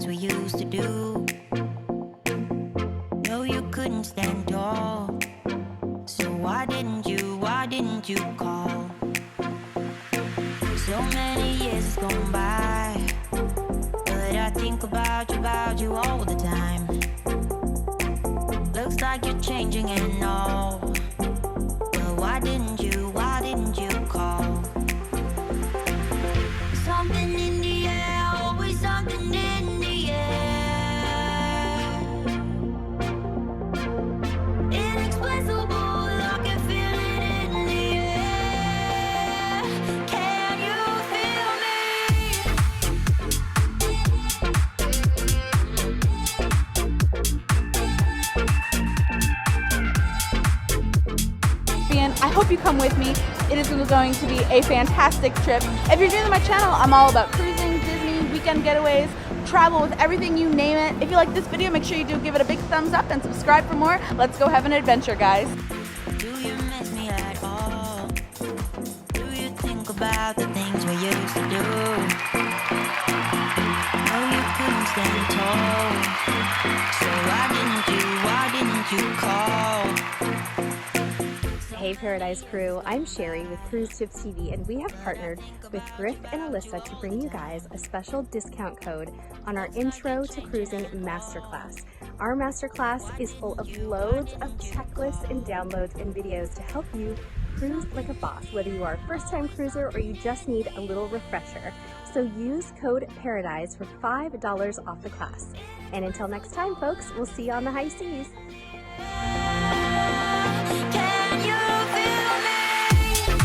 things we used to do. No, you couldn't stand tall. So why didn't you call? So many years has gone by, but I think about you all the time. Looks like you're changing and all, but why didn't you call? Something in the air, always something in the air. Inexplicable, I can feel it in the air. Can you feel me? And I hope you come with me. It is going to be a fantastic trip. If you're new to my channel, I'm all about cruising, Disney, weekend getaways, travel with everything, you name it. If you like this video, make sure you do give it a big thumbs up and subscribe for more. Let's go have an adventure, guys. Do you miss me at all? Do you think about the things we used to do? No, you couldn't stand tall. So why didn't you call? Hey Paradise Crew, I'm Sherry with Cruise Tips TV, and we have partnered with Griff and Alyssa to bring you guys a special discount code on our Intro to Cruising Masterclass. Our Masterclass is full of loads of checklists and downloads and videos to help you cruise like a boss, whether you are a first-time cruiser or you just need a little refresher. So use code PARADISE for $5 off the class. And until next time, folks, we'll see you on the high seas. Can you feel me? Can you feel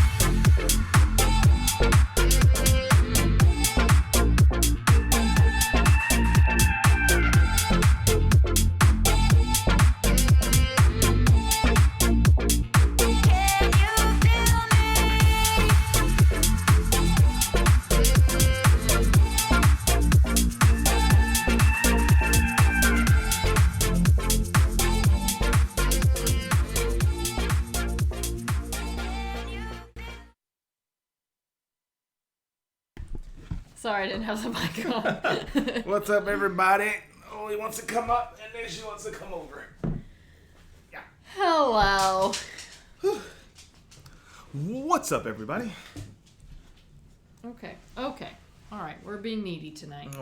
Sorry, I didn't have the mic on. What's up, everybody? Oh, he wants to come up, and then she wants to come over. Yeah. Hello. What's up, everybody? Okay. All right, we're being needy tonight.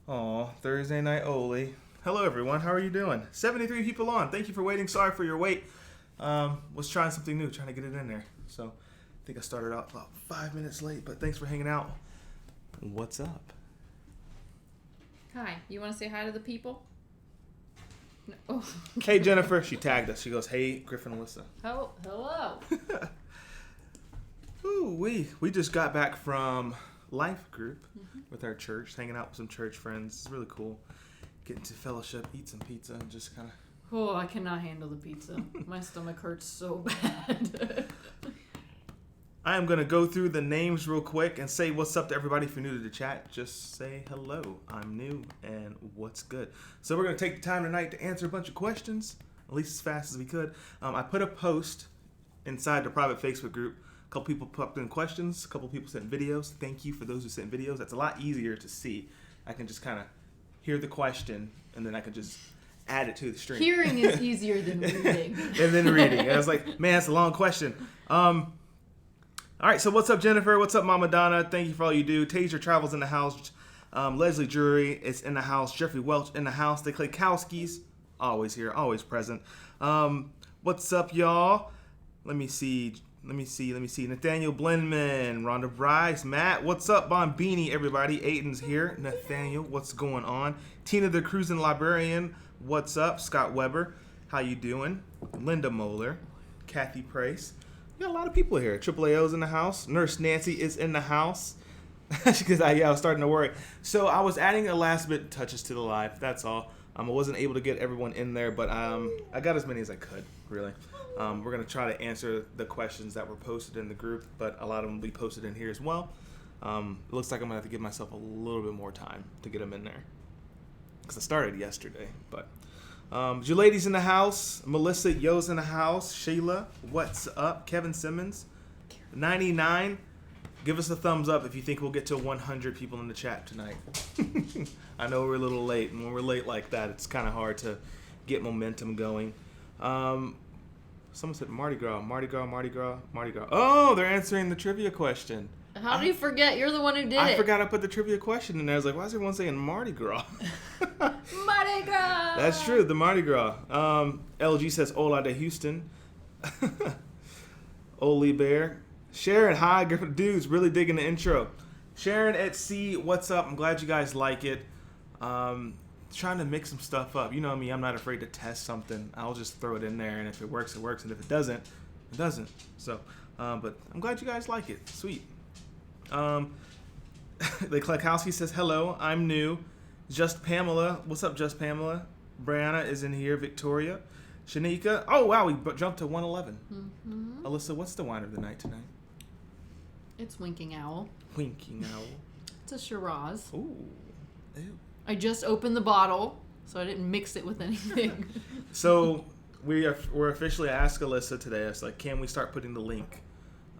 Aw, Thursday night Oli. Hello, everyone. How are you doing? 73 people on. Thank you for waiting. Sorry for your wait. Was trying something new, trying to get it in there. So, I think I started out about 5 minutes late, but thanks for hanging out. What's up? Hi, you want to say hi to the people? No. Oh. Hey, Jennifer. She tagged us. She goes, hey, Griff and Alyssa. Oh, hello. Ooh, we just got back from Life Group with our church, hanging out with some church friends. It's really cool. Getting to fellowship, eat some pizza, and just kind of... Oh, I cannot handle the pizza. My stomach hurts so bad. I am going to go through the names real quick and say what's up to everybody. If you're new to the chat, just say hello. I'm new, and what's good. So we're going to take the time tonight to answer a bunch of questions, at least as fast as we could. I put a post inside the private Facebook group. A couple people popped in questions. A couple people sent videos. Thank you for those who sent videos. That's a lot easier to see. I can just kind of hear the question, and then I can just add it to the stream. Hearing is easier than reading. And then reading. And I was like, man, that's a long question. All right, so what's up, Jennifer? What's up, Mama Donna? Thank you for all you do. Taser Travels in the house. Leslie Drury is in the house. Jeffrey Welch in the house. The Klaykowskis, always here, always present. What's up, y'all? Let me see. Nathaniel Blendman, Rhonda Bryce, Matt. What's up, Bombini, everybody? Aiden's here. Nathaniel, what's going on? Tina the Cruising Librarian, what's up? Scott Weber, how you doing? Linda Moeller, Kathy Price. We got a lot of people here. AAAO's in the house. Nurse Nancy is in the house. Because I was starting to worry. So I was adding a last bit touches to the live. That's all. I wasn't able to get everyone in there, but I got as many as I could, really. We're going to try to answer the questions that were posted in the group, but a lot of them will be posted in here as well. It looks like I'm going to have to give myself a little bit more time to get them in there. Because I started yesterday, but... you ladies in the house. Melissa Yo's in the house. Sheila, what's up? Kevin Simmons, 99. Give us a thumbs up if you think we'll get to 100 people in the chat tonight. I know we're a little late, and when we're late like that, it's kind of hard to get momentum going. Someone said Mardi Gras, Mardi Gras, Mardi Gras, Mardi Gras. Oh, they're answering the trivia question. How do you forget? You're the one who did it. I forgot I put the trivia question in there. I was like, why is everyone saying Mardi Gras? Mardi Gras! That's true, the Mardi Gras. LG says, Hola de Houston. Oli Bear. Sharon, hi, Griffin. Dudes, really digging the intro. Sharon at C, what's up? I'm glad you guys like it. Trying to mix some stuff up. You know me, I'm not afraid to test something. I'll just throw it in there, and if it works, it works, and if it doesn't, it doesn't. So, but I'm glad you guys like it. Sweet. The Klekowski says, hello, I'm new. Just Pamela. What's up, Just Pamela? Brianna is in here. Victoria. Shanika. Oh, wow, we jumped to 111. Mm-hmm. Alyssa, what's the wine of the night tonight? It's Winking Owl. Winking Owl. It's a Shiraz. Ooh. Ew. I just opened the bottle, so I didn't mix it with anything. So we're officially asked Alyssa today. It's like, can we start putting the link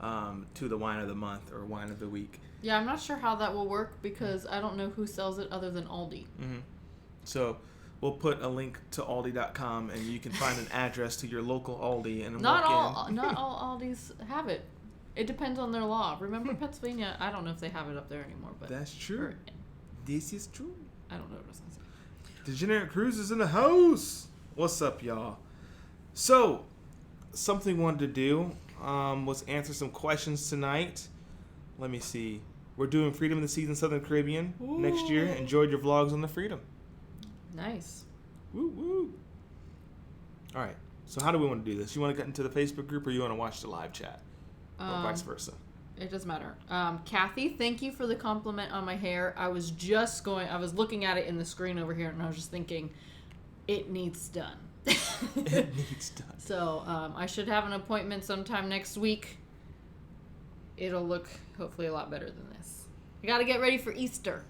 to the wine of the month or wine of the week? Yeah, I'm not sure how that will work because I don't know who sells it other than Aldi. Mm-hmm. So we'll put a link to Aldi.com, and you can find an address to your local Aldi and Not walk in. Not all Aldis have it. It depends on their law. Remember Pennsylvania? I don't know if they have it up there anymore, but That's true. This is true. I don't know what I was gonna say. Degenerate Cruz is in the house. What's up, y'all? So, something we wanted to do was answer some questions tonight. Let me see. We're doing Freedom of the Seas in Southern Caribbean next year. Enjoyed your vlogs on the Freedom. Nice. Woo woo. All right. So how do we want to do this? You want to get into the Facebook group, or you want to watch the live chat, or vice versa? It doesn't matter. Kathy, thank you for the compliment on my hair. I was looking at it in the screen over here, and I was just thinking, it needs done. It needs done. So I should have an appointment sometime next week. It'll look hopefully a lot better than this. I got to get ready for Easter.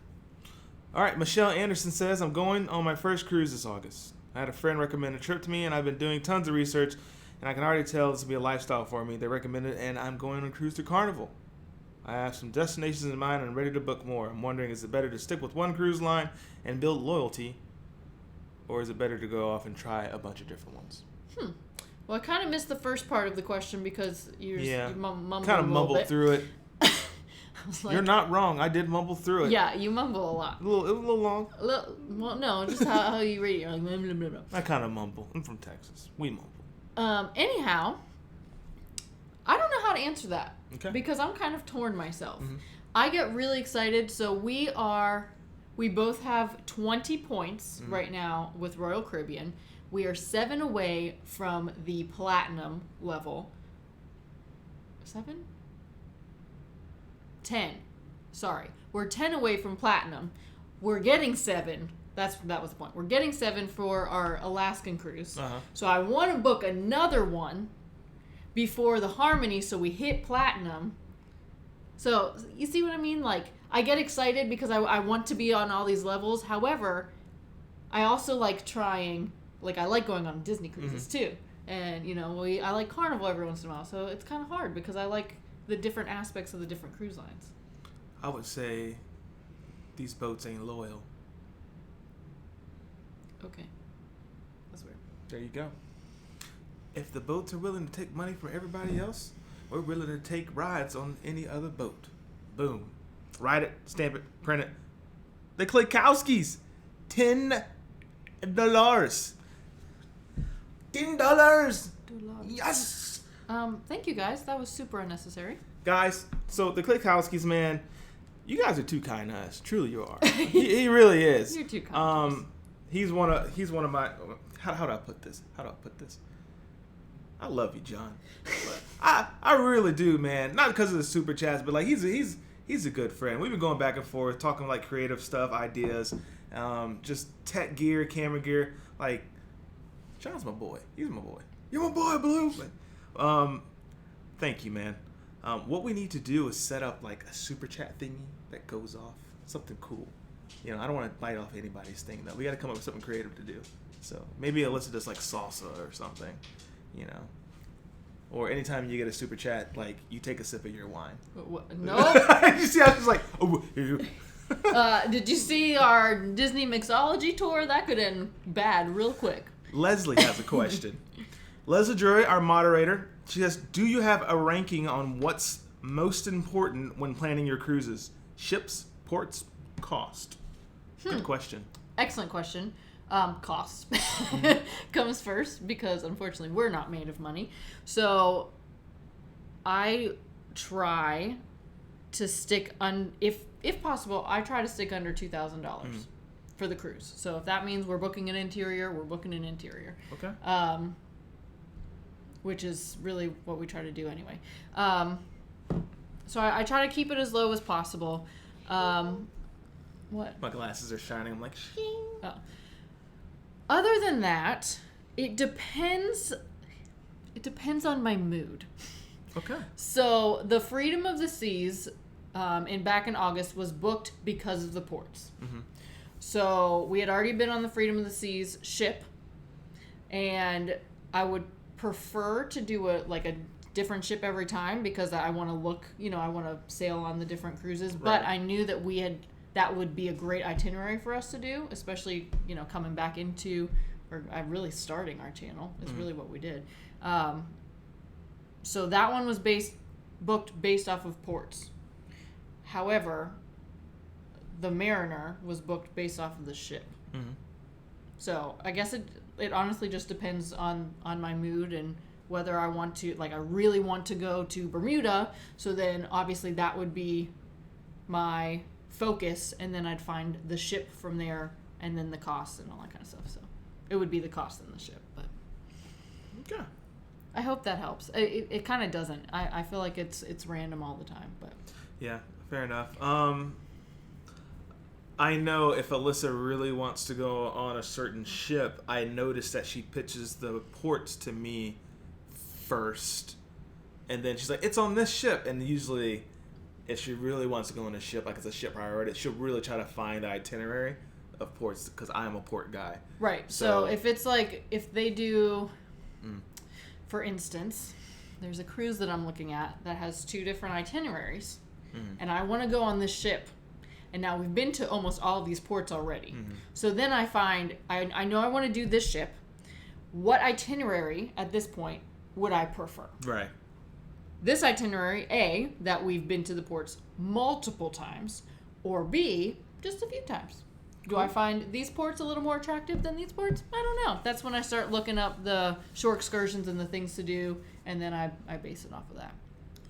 All right. Michelle Anderson says, I'm going on my first cruise this August. I had a friend recommend a trip to me, and I've been doing tons of research, and I can already tell this will be a lifestyle for me. They recommended it, and I'm going on a cruise to Carnival. I have some destinations in mind, and I'm ready to book more. I'm wondering, is it better to stick with one cruise line and build loyalty, or is it better to go off and try a bunch of different ones? Well, I kind of missed the first part of the question because you mumbled kind of mumbled through it. I was like, You're not wrong. I did mumble through it. Yeah, you mumble a lot. It was a little long. Well, no, just how you read it. You're like, blah, blah, blah, blah. I kind of mumble. I'm from Texas. We mumble. Anyhow, I don't know how to answer that. Okay. Because I'm kind of torn myself. Mm-hmm. I get really excited. So we both have 20 points right now with Royal Caribbean. We are 7 away from the platinum level. 7? 10. Sorry. We're 10 away from platinum. We're getting 7. That was the point. We're getting 7 for our Alaskan cruise. Uh-huh. So I want to book another one before the Harmony so we hit platinum. So you see what I mean? Like, I get excited because I want to be on all these levels. However, I also like trying, like I like going on Disney cruises too. And, you know, I like Carnival every once in a while. So it's kind of hard because I like the different aspects of the different cruise lines. I would say these boats ain't loyal. Okay. That's weird. There you go. If the boats are willing to take money from everybody else, we're willing to take rides on any other boat. Boom. Write it, stamp it, print it. The Klekowskis. $10. $10. Yes. Thank you guys. That was super unnecessary. Guys, so the Klekowskis, man, you guys are too kind to us. Truly, you are. he really is. You're too kind to us. He's one of my. How do I put this? I love you, John. But I really do, man. Not because of the super chats, but like he's a good friend. We've been going back and forth, talking like creative stuff, ideas, just tech gear, camera gear. Like, John's my boy. He's my boy. You're my boy, Blue. Thank you, man. What we need to do is set up like a super chat thingy that goes off. Something cool. You know, I don't want to bite off anybody's thing though. We got to come up with something creative to do. So maybe Alyssa does like salsa or something. You know. Or anytime you get a super chat, like, you take a sip of your wine. No. You see, I was just like, oh. Did you see our Disney Mixology tour? That could end bad real quick. Leslie has a question. Leslie Drury, our moderator, she says, do you have a ranking on what's most important when planning your cruises? Ships, ports, cost? Good question. Excellent question. Cost comes first because unfortunately we're not made of money. So I try to stick if possible, I try to stick under $2,000 for the cruise. So if that means we're booking an interior, we're booking an interior. Okay. Which is really what we try to do anyway. So I try to keep it as low as possible. What? My glasses are shining. I'm like, shing. Oh. Other than that, it depends on my mood. Okay. So the Freedom of the Seas back in August was booked because of the ports. Mm-hmm. So we had already been on the Freedom of the Seas ship, and I would prefer to do a different ship every time because I want to look, I want to sail on the different cruises. Right. But I knew that that would be a great itinerary for us to do, especially, coming back into, or really starting our channel is really what we did. So that one was booked based off of ports. However, the Mariner was booked based off of the ship. Mm-hmm. So I guess it honestly just depends on my mood and whether I want to, I really want to go to Bermuda. So then obviously that would be my focus, and then I'd find the ship from there, and then the cost and all that kind of stuff. So it would be the cost and the ship. But okay, I hope that helps. It kind of doesn't. I feel like it's random all the time. But yeah, fair enough. I know if Alyssa really wants to go on a certain ship, I noticed that she pitches the ports to me first, and then she's like, "It's on this ship," and usually, if she really wants to go on a ship, like it's a ship priority, she'll really try to find the itinerary of ports because I am a port guy. Right. So if it's if they do, for instance, there's a cruise that I'm looking at that has 2 different itineraries, and I want to go on this ship. And now we've been to almost all of these ports already. Mm-hmm. So then I find, I know I want to do this ship. What itinerary at this point would I prefer? Right. This itinerary, A, that we've been to the ports multiple times, or B, just a few times. Do I find these ports a little more attractive than these ports? I don't know. That's when I start looking up the shore excursions and the things to do, and then I base it off of that.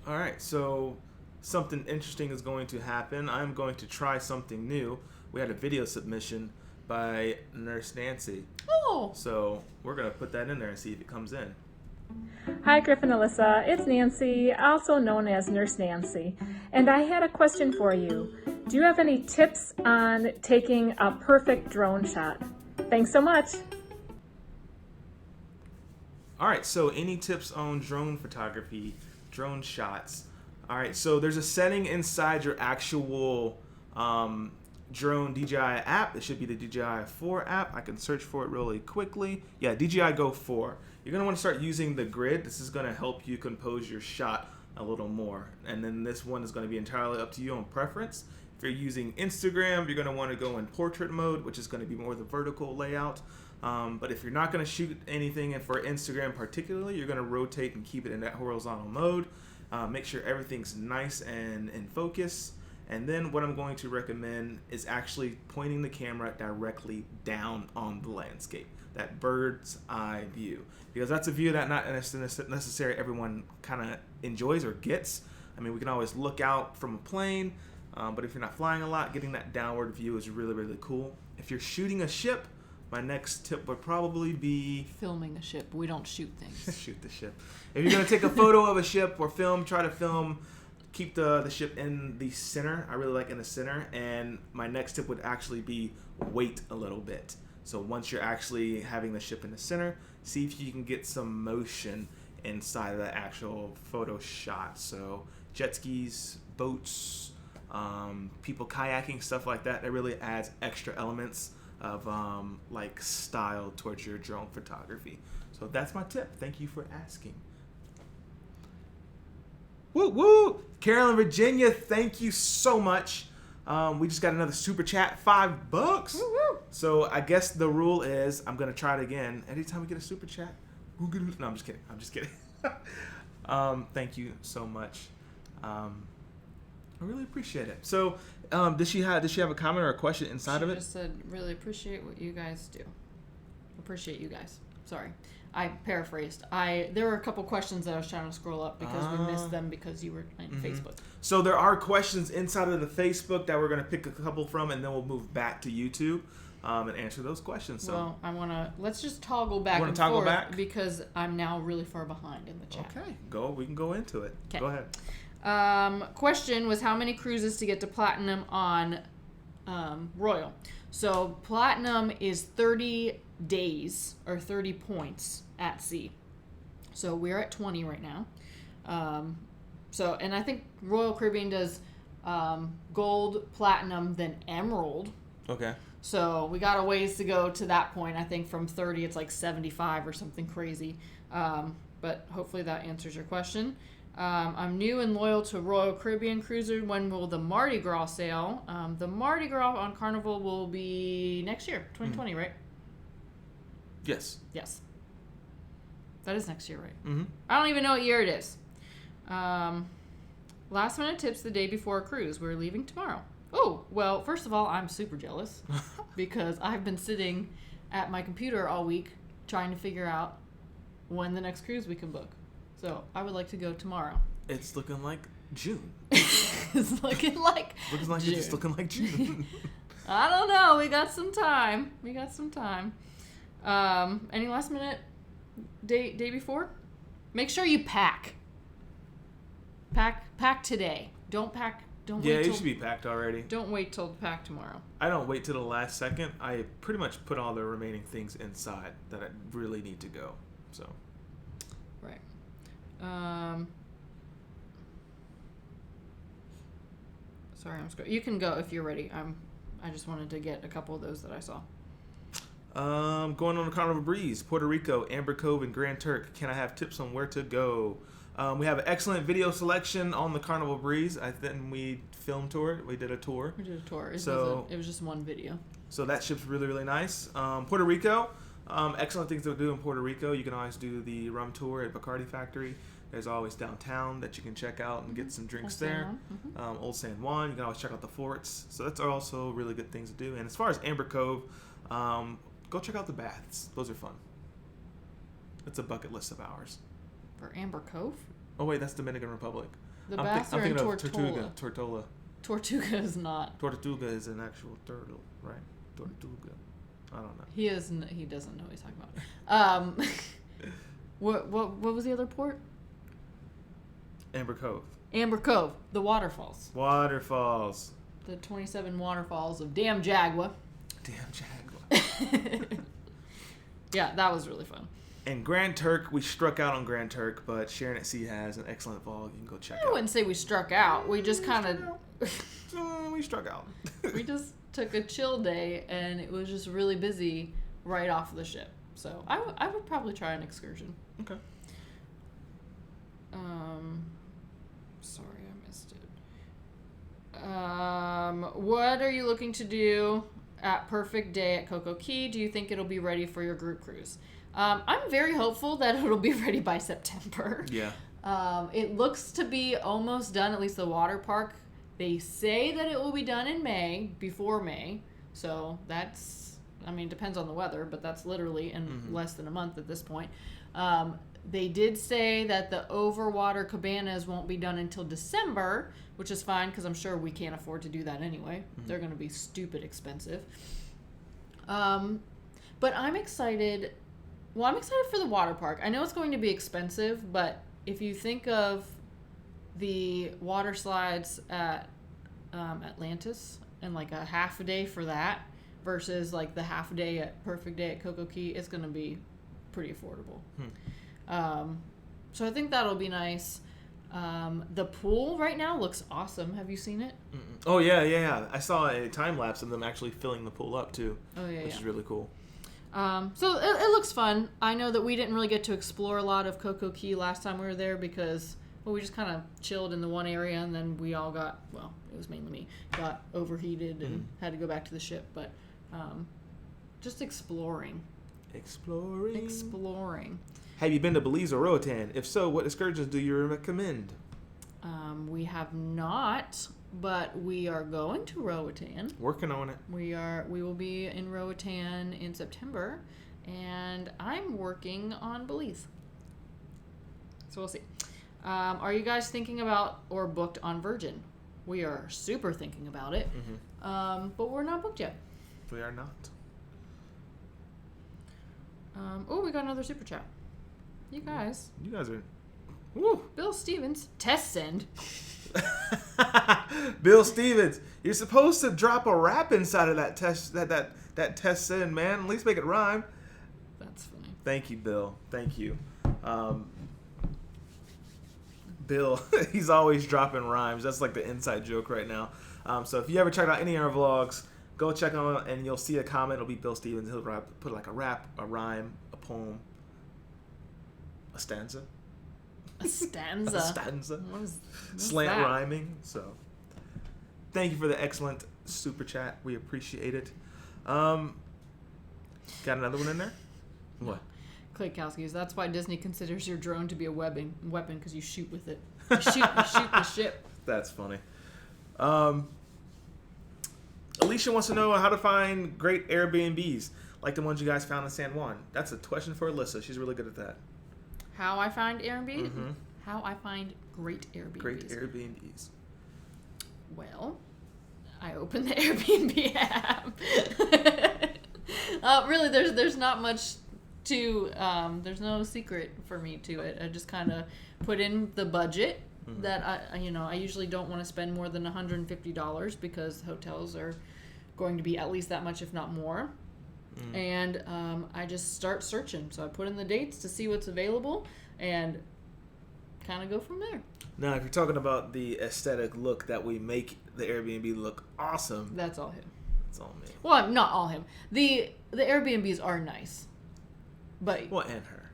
All right, so something interesting is going to happen. I'm going to try something new. We had a video submission by Nurse Nancy. Oh! So we're going to put that in there and see if it comes in. Hi, Griff and Alyssa. It's Nancy, also known as Nurse Nancy. And I had a question for you. Do you have any tips on taking a perfect drone shot? Thanks so much. All right, so any tips on drone photography, drone shots? All right, so there's a setting inside your actual drone DJI app. It should be the DJI 4 app. I can search for it really quickly. Yeah, DJI Go 4. You're going to want to start using the grid. This is going to help you compose your shot a little more. And then this one is going to be entirely up to you on preference. If you're using Instagram, you're going to want to go in portrait mode, which is going to be more the vertical layout. But if you're not going to shoot anything for Instagram particularly, you're going to rotate and keep it in that horizontal mode. Make sure everything's nice and in focus. And then what I'm going to recommend is actually pointing the camera directly down on the landscape, that bird's eye view, because that's a view that not necessarily everyone kind of enjoys or gets. I mean, we can always look out from a plane, but if you're not flying a lot, getting that downward view is really, really cool. If you're shooting a ship, my next tip would probably be filming a ship. We don't shoot things. Shoot the ship. If you're going to take a photo of a ship or try to film, keep the ship in the center. I really like in the center. And my next tip would actually be wait a little bit. So once you're actually having the ship in the center, see if you can get some motion inside of the actual photo shot. So jet skis, boats, people kayaking, stuff like that. That really adds extra elements of style towards your drone photography. So that's my tip. Thank you for asking. Woo woo! Carolyn, Virginia, thank you so much. We just got another super chat, $5. Woo-woo. So I guess the rule is I'm gonna try it again. Anytime we get a super chat, no, I'm just kidding. I'm just kidding. Thank you so much. I really appreciate it. So, did she have a comment or a question inside of it? She just said, really appreciate what you guys do. Appreciate you guys. Sorry. I paraphrased. There were a couple questions that I was trying to scroll up because we missed them because you were on Facebook. So there are questions inside of the Facebook that we're going to pick a couple from, and then we'll move back to YouTube and answer those questions. So Well, let's just toggle back and toggle forth back? because I'm now really far behind in the chat. Okay, we can go into it. 'Kay. Go ahead. Question was how many cruises to get to Platinum on Royal. So Platinum is 30 days or 30 points at sea. So we're at 20 right now. And I think Royal Caribbean does gold, platinum, then emerald. Okay. So we got a ways to go to that point. I think from 30 it's like 75 or something crazy. But hopefully that answers your question. I'm new and loyal to Royal Caribbean Cruiser. When will the Mardi Gras sail? The Mardi Gras on Carnival will be next year, 2020, right? Yes. Yes. That is next year, right? Mm-hmm. I don't even know what year it is. Last minute tips the day before a cruise. We're leaving tomorrow. Oh, well, first of all, I'm super jealous because I've been sitting at my computer all week trying to figure out when the next cruise we can book. So I would like to go tomorrow. It's looking like June. It's looking like June. It's looking like June. I don't know. We got some time. Any last minute day before? Make sure you pack. Pack today. Don't pack. Don't Yeah, wait it till, should be packed already. Don't wait till pack tomorrow. I don't wait till the last second. I pretty much put all the remaining things inside that I really need to go. So. Right. Sorry, I'm scrolling. You can go if you're ready. I just wanted to get a couple of those that I saw. Going on the Carnival Breeze, Puerto Rico, Amber Cove, and Grand Turk. Can I have tips on where to go? We have an excellent video selection on the Carnival Breeze. I think we film toured. We did a tour. It was just one video. So that ship's really, really nice. Puerto Rico, excellent things to do in Puerto Rico. You can always do the rum tour at Bacardi Factory. There's always downtown that you can check out and get some drinks there. Old San Juan, you can always check out the forts. So that's also really good things to do. And as far as Amber Cove, go check out the baths. Those are fun. It's a bucket list of ours. For Amber Cove? Oh wait, that's Dominican Republic. The baths are in Tortola. Tortola. Tortuga is not. Tortuga is an actual turtle, right? Tortuga. I don't know. He doesn't know what he's talking about. What was the other port? Amber Cove. Amber Cove, the waterfalls. Waterfalls. The 27 waterfalls of Dam Jagua. Damn Jaguar. Yeah, that was really fun. And Grand Turk, we struck out on Grand Turk, but Sharon at Sea has an excellent vlog. You can go check I out. wouldn't say we struck out. We just kind of... We struck out. We just took a chill day, and it was just really busy right off the ship. So I would probably try an excursion. Okay. Sorry, I missed it. What are you looking to do at Perfect Day at Coco Key? Do you think it'll be ready for your group cruise? I'm very hopeful that it'll be ready by September. Yeah. It looks to be almost done, at least the water park. They say that it will be done in May, before May. So that's, depends on the weather, but that's literally in less than a month at this point. They did say that the overwater cabanas won't be done until December, which is fine because I'm sure we can't afford to do that anyway. They're going to be stupid expensive. But I'm excited. Well, I'm excited for the water park. I know it's going to be expensive, but if you think of the water slides at Atlantis and like a half a day for that versus like the half a day at Perfect Day at Coco Key, it's going to be pretty affordable. So I think that'll be nice. The pool right now looks awesome. Have you seen it? Oh, yeah. I saw a time lapse of them actually filling the pool up too. Oh, yeah, which is really cool. So it looks fun. I know that we didn't really get to explore a lot of Coco Key last time we were there because But we just kind of chilled in the one area, and then we all got, well, it was mainly me, got overheated and had to go back to the ship. But just exploring. Exploring. Have you been to Belize or Roatan? If so, what excursions do you recommend? We have not, but we are going to Roatan. Working on it. We will be in Roatan in September, and I'm working on Belize. So we'll see. Are you guys thinking about or booked on Virgin? We are super thinking about it, but we're not booked yet. We are not. We got another super chat. You guys are... Woo. Bill Stevens. Test send. Bill Stevens, you're supposed to drop a rap inside of that test that test send, man. At least make it rhyme. That's funny. Thank you, Bill. Thank you. Bill, he's always dropping rhymes. That's like the inside joke right now. So if you ever check out any of our vlogs, go check them out and you'll see a comment. It'll be Bill Stevens. He'll put like a rap, a rhyme, a poem, a stanza. A stanza. A stanza. What's Slant that? rhyming. So thank you for the excellent super chat. We appreciate it. Got another one in there? What? Clay Kowski's. That's why Disney considers your drone to be a weapon because you shoot with it. You shoot the ship. That's funny. Alicia wants to know how to find great Airbnbs like the ones you guys found in San Juan. That's a question for Alyssa. She's really good at that. How I find Airbnb? How I find great Airbnbs. Great Airbnbs. Well, I open the Airbnb app. Really, there's not much to. There's no secret for me to it. I just kind of put in the budget that I usually don't want to spend more than $150 because hotels are going to be at least that much, if not more. And I just start searching. So I put in the dates to see what's available and kind of go from there. Now, if you're talking about the aesthetic look that we make the Airbnb look awesome, That's all him. it's all me. Well, not all him. The Airbnbs are nice, but Well, and her.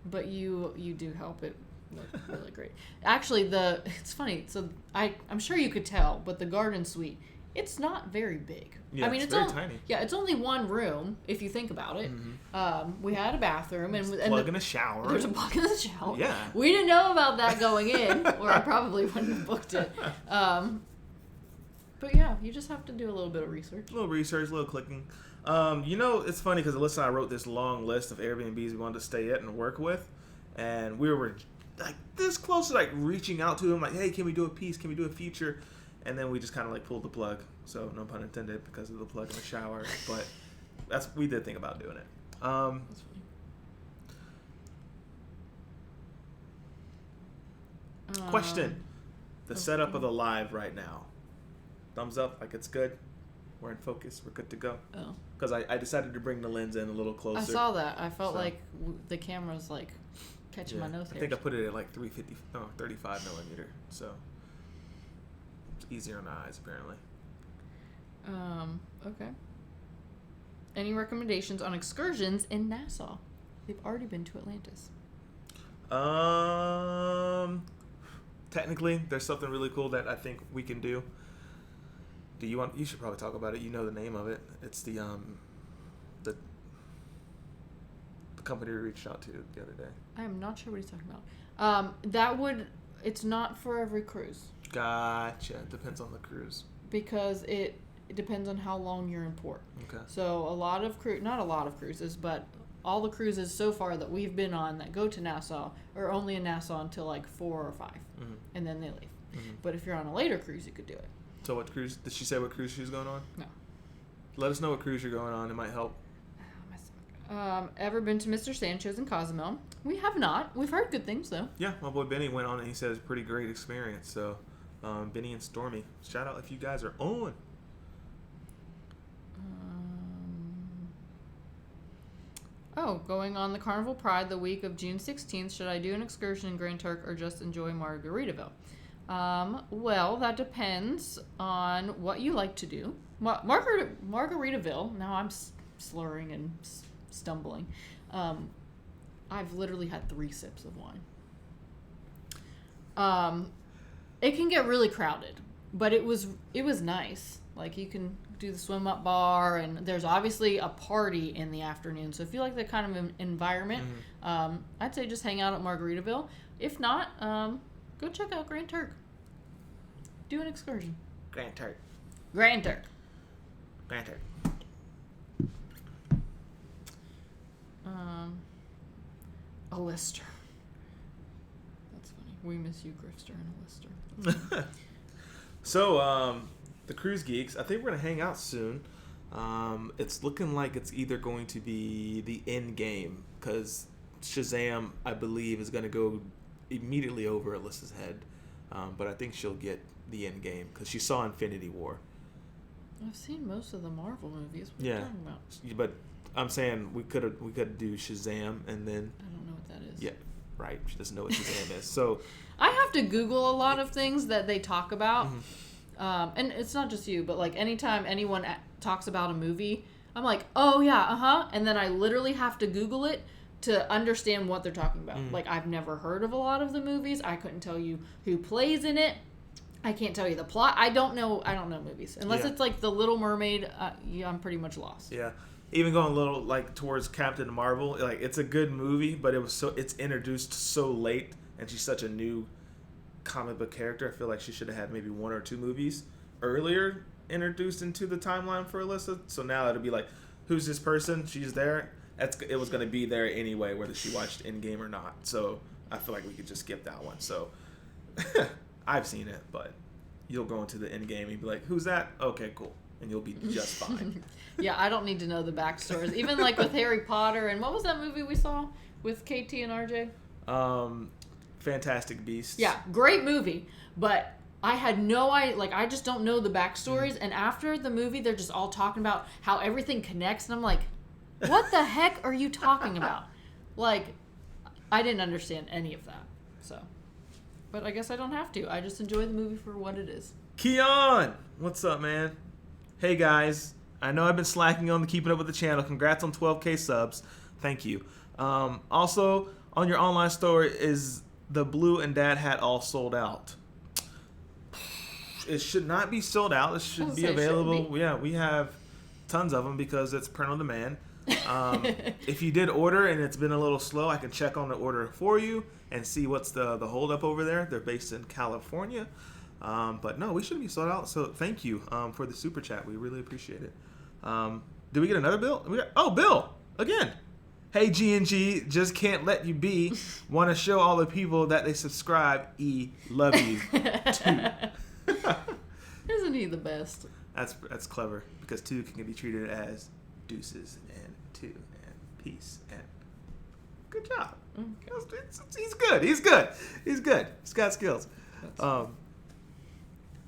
but you do help it look really great. Actually, it's funny. So I'm sure you could tell, but the garden suite, it's not very big. Yeah, I mean, it's very tiny. Yeah, it's only one room if you think about it. We had a bathroom and Plug in a shower. There's a plug in the shower. Yeah. We didn't know about that going in, or I probably wouldn't have booked it. But yeah, you just have to do a little bit of research. A little research, a little clicking. It's funny because Alyssa and I wrote this long list of Airbnbs we wanted to stay at and work with, and we were like this close to like reaching out to them, like, hey, can we do a piece? Can we do a feature? And then we just kind of like pulled the plug. So no pun intended because of the plug in the shower, but we did think about doing it. That's funny. Question: the setup of the live right now. Thumbs up, like it's good. We're in focus. We're good to go. Oh. Because I decided to bring the lens in a little closer. I saw that. I felt like the camera's like catching my nose I hairs. think I put it at like 35 millimeter. So it's easier on the eyes apparently. Okay. Any recommendations on excursions in Nassau? They've already been to Atlantis. Technically, there's something really cool that I think we can do. You should probably talk about it. You know the name of it. It's the company we reached out to the other day. I am not sure what he's talking about. It's not for every cruise. Gotcha. Depends on the cruise. Because it depends on how long you're in port. Okay. So not a lot of cruises, but all the cruises so far that we've been on that go to Nassau are only in Nassau until like 4 or 5, and then they leave. But if you're on a later cruise, you could do it. So what cruise? Did she say what cruise she's going on? No. Let us know what cruise you're going on. It might help. Ever been to Mr. Sanchez in Cozumel? We have not. We've heard good things though. Yeah, my boy Benny went on and he said it's a pretty great experience. So, Benny and Stormy, shout out if you guys are on. Going on the Carnival Pride the week of June 16th. Should I do an excursion in Grand Turk or just enjoy Margaritaville? Well, that depends on what you like to do. Margaritaville, now I'm slurring and stumbling. I've literally had 3 sips of wine. It can get really crowded, but it was nice. Like, you can do the swim up bar, and there's obviously a party in the afternoon. So if you like that kind of environment, I'd say just hang out at Margaritaville. If not, go check out Grand Turk. Do an excursion. Grand Turk. Grand Turk. Grand Turk. Alyssa. That's funny. We miss you, Griffster and Alyssa. So, the Cruise Geeks, I think we're going to hang out soon. It's looking like it's either going to be the end game, because Shazam, I believe, is going to go immediately over Alyssa's head. But I think she'll get the end game, because she saw Infinity War. I've seen most of the Marvel movies. What are you talking about? But I'm saying we could do Shazam, and then... I don't know what that is. Yeah, right. She doesn't know what Shazam is. So I have to Google a lot of things that they talk about. And it's not just you, but like anytime anyone talks about a movie, I'm like, oh yeah, and then I literally have to Google it to understand what they're talking about. Like, I've never heard of a lot of the movies. I couldn't tell you who plays in it. I can't tell you the plot. I don't know movies unless it's like The Little Mermaid. I'm pretty much lost. Yeah, even going a little like towards Captain Marvel, like, it's a good movie, but it's introduced so late, and she's such a new comic book character. I feel like she should have had maybe 1 or 2 movies earlier introduced into the timeline for Alyssa. So now it'll be like, who's this person? She's there. It was going to be there anyway, whether she watched Endgame or not. So I feel like we could just skip that one. So I've seen it, but you'll go into the Endgame and be like, who's that? Okay, cool. And you'll be just fine. Yeah, I don't need to know the backstories. Even like with Harry Potter, and what was that movie we saw with KT and RJ? Fantastic Beasts. Yeah, great movie, but I had no idea. Like, I just don't know the backstories. And after the movie, they're just all talking about how everything connects, and I'm like, what the heck are you talking about? Like, I didn't understand any of that. So, but I guess I don't have to. I just enjoy the movie for what it is. Keon, what's up, man? Hey guys, I know I've been slacking on the keeping up with the channel. Congrats on 12K subs. Thank you. Also, on your online store, is the blue and dad hat all sold out? It should not be sold out. It should be available. Yeah, we have tons of them because it's print on demand. If you did order and it's been a little slow, I can check on the order for you and see what's the holdup over there. They're based in California. But no, we shouldn't be sold out. So thank you for the super chat. We really appreciate it. Did we get another bill? Bill again. Hey G&G, just can't let you be. Want to show all the people that they subscribe. Love you too. Isn't he the best? That's clever, because 2 can be treated as deuces and 2 and peace and good job. Okay. He's good. He's got skills.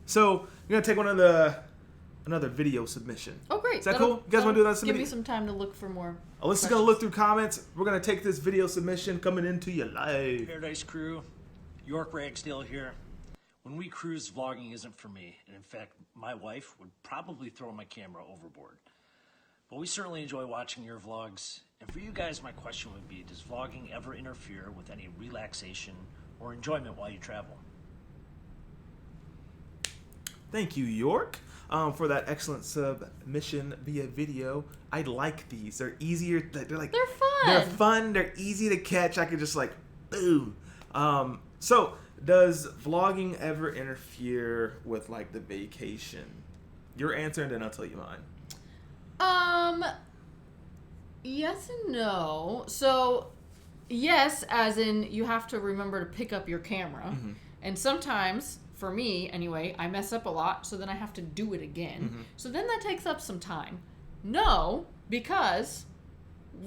So we're gonna take another video submission. Oh, great. Is that cool? You guys want to do that submission? Give me some time to look for more. Alyssa's going to look through comments. We're going to take this video submission coming into you live. Paradise crew, York Ragsdale here. When we cruise, vlogging isn't for me. And in fact, my wife would probably throw my camera overboard. But we certainly enjoy watching your vlogs. And for you guys, my question would be, does vlogging ever interfere with any relaxation or enjoyment while you travel? Thank you, York, for that excellent submission via video. I like these. They're easier. They're fun. They're fun. They're easy to catch. I could just like, boom. So, does vlogging ever interfere with like the vacation? Your answer, and then I'll tell you mine. Yes and no. So, yes, as in you have to remember to pick up your camera, and sometimes. For me, anyway, I mess up a lot, so then I have to do it again. So then that takes up some time. No, because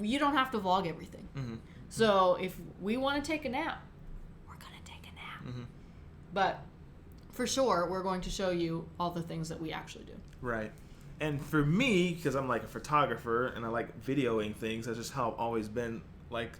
you don't have to vlog everything. So if we want to take a nap, we're going to take a nap. But for sure, we're going to show you all the things that we actually do. Right. And for me, because I'm like a photographer and I like videoing things, that's just how I've always been. Like,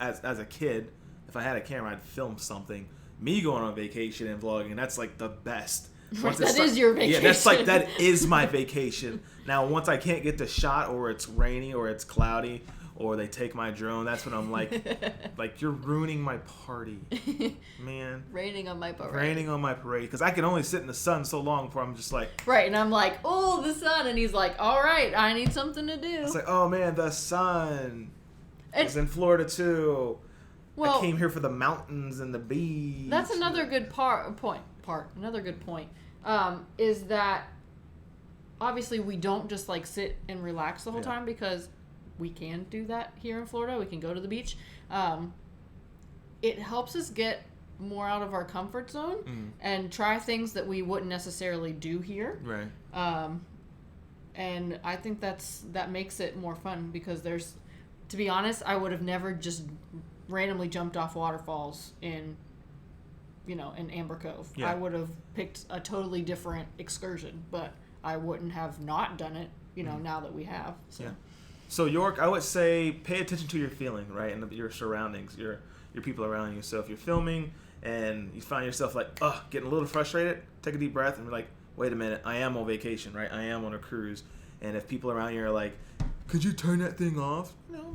as a kid, if I had a camera, I'd film something. Me going on vacation and vlogging, that's like the best. That is your vacation. Yeah, that is my vacation. Now, once I can't get the shot, or it's rainy, or it's cloudy, or they take my drone. That's when I'm like you're ruining my party, man. Raining on my parade. Raining on my parade, because I can only sit in the sun so long before I'm just like. Right, and I'm like, oh, the sun, and he's like, all right, I need something to do. It's like, oh man, the sun. It's in Florida too. Well, I came here for the mountains and the beach. That's another good point. Another good point is that obviously we don't just like sit and relax the whole time, because we can do that here in Florida. We can go to the beach. It helps us get more out of our comfort zone and try things that we wouldn't necessarily do here. Right. And I think that makes it more fun, because to be honest, I would have never just randomly jumped off waterfalls in Amber Cove. Yeah. I would have picked a totally different excursion, but I wouldn't have not done it, now that we have. So. Yeah. So York, I would say pay attention to your feeling, right, and your surroundings, your people around you. So if you're filming and you find yourself like, getting a little frustrated, take a deep breath and be like, wait a minute, I am on vacation, right? I am on a cruise. And if people around you are like, could you turn that thing off? No,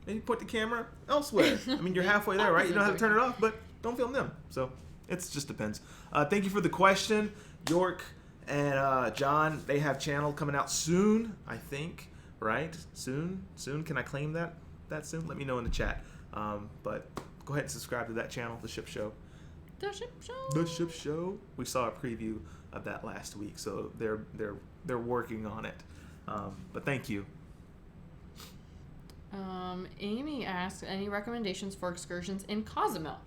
maybe put the camera elsewhere. I mean, you're halfway there, right? You don't have to turn it off, but don't film them. So it just depends. Thank you for the question. York and John, they have channel coming out soon, I think, right? Soon? Can I claim that soon? Let me know in the chat. But go ahead and subscribe to that channel, The Ship Show. The Ship Show. The Ship Show. We saw a preview of that last week, so they're working on it. But thank you. Amy asks, any recommendations for excursions in Cozumel?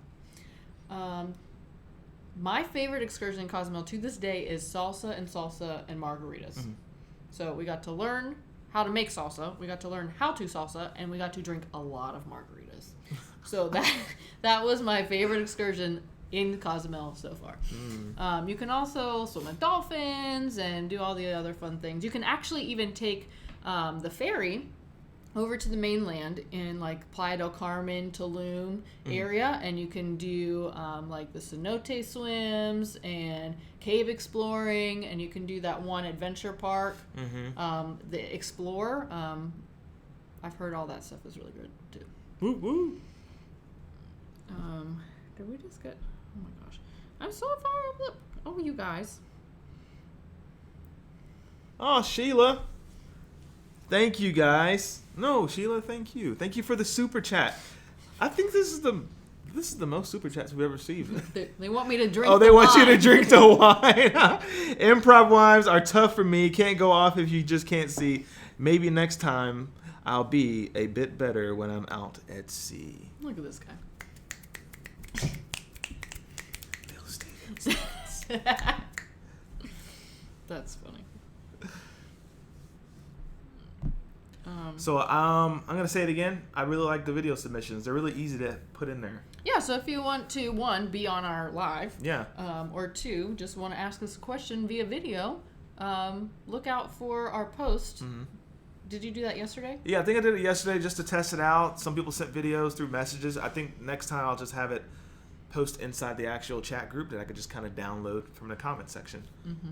My favorite excursion in Cozumel to this day is salsa and margaritas. Mm-hmm. So we got to learn how to make salsa, we got to learn how to salsa, and we got to drink a lot of margaritas. So that was my favorite excursion in Cozumel so far. You can also swim with dolphins and do all the other fun things. You can actually even take the ferry over to the mainland in like Playa del Carmen, Tulum area, and you can do like the cenote swims and cave exploring, and you can do that one adventure park, the Explore. I've heard all that stuff is really good too. Woo woo. Did we just get? Oh my gosh, I'm so far up. Oh, you guys. Oh, Sheila. Thank you, guys. No, Sheila, thank you. Thank you for the super chat. I think this is the most super chats we've ever received. They want me to drink. Oh, they want you to drink the wine. Improv rhymes are tough for me. Can't go off if you just can't see. Maybe next time I'll be a bit better when I'm out at sea. Look at this guy. That's funny. So I'm gonna say it again. I really like the video submissions. They're really easy to put in there. Yeah. So if you want to, one, be on our live. Yeah. Or two, just want to ask us a question via video. Look out for our post. Mm-hmm. Did you do that yesterday? Yeah, I think I did it yesterday just to test it out. Some people sent videos through messages. I think next time I'll just have it post inside the actual chat group that I could just kind of download from the comment section. Mm-hmm.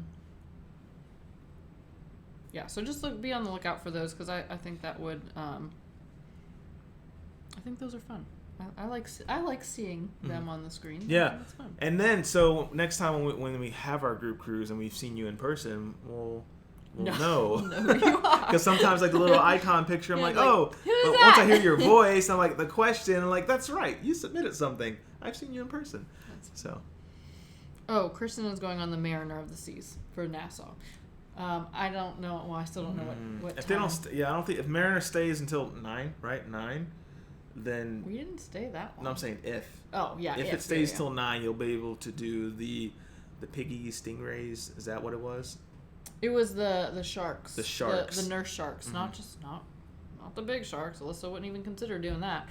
Yeah, so just be on the lookout for those, because I think that would I think those are fun. I like seeing them on the screen. Yeah, it's fun. And then so next time when we have our group cruise and we've seen you in person, we'll know who you are. Because sometimes like the little icon picture, I'm like, oh, but once I hear your voice, I'm like the question, I'm like, that's right, you submitted something. I've seen you in person. So. Oh, Kristen is going on the Mariner of the Seas for Nassau. I don't know. Well, I still don't know what if time. They don't. I don't think if Mariner stays until 9, right? 9, then we didn't stay that long. No, I'm saying if. Oh yeah. If it stays till 9, you'll be able to do the piggies, stingrays. Is that what it was? It was the sharks. The sharks. The nurse sharks, not the big sharks. Alyssa wouldn't even consider doing that.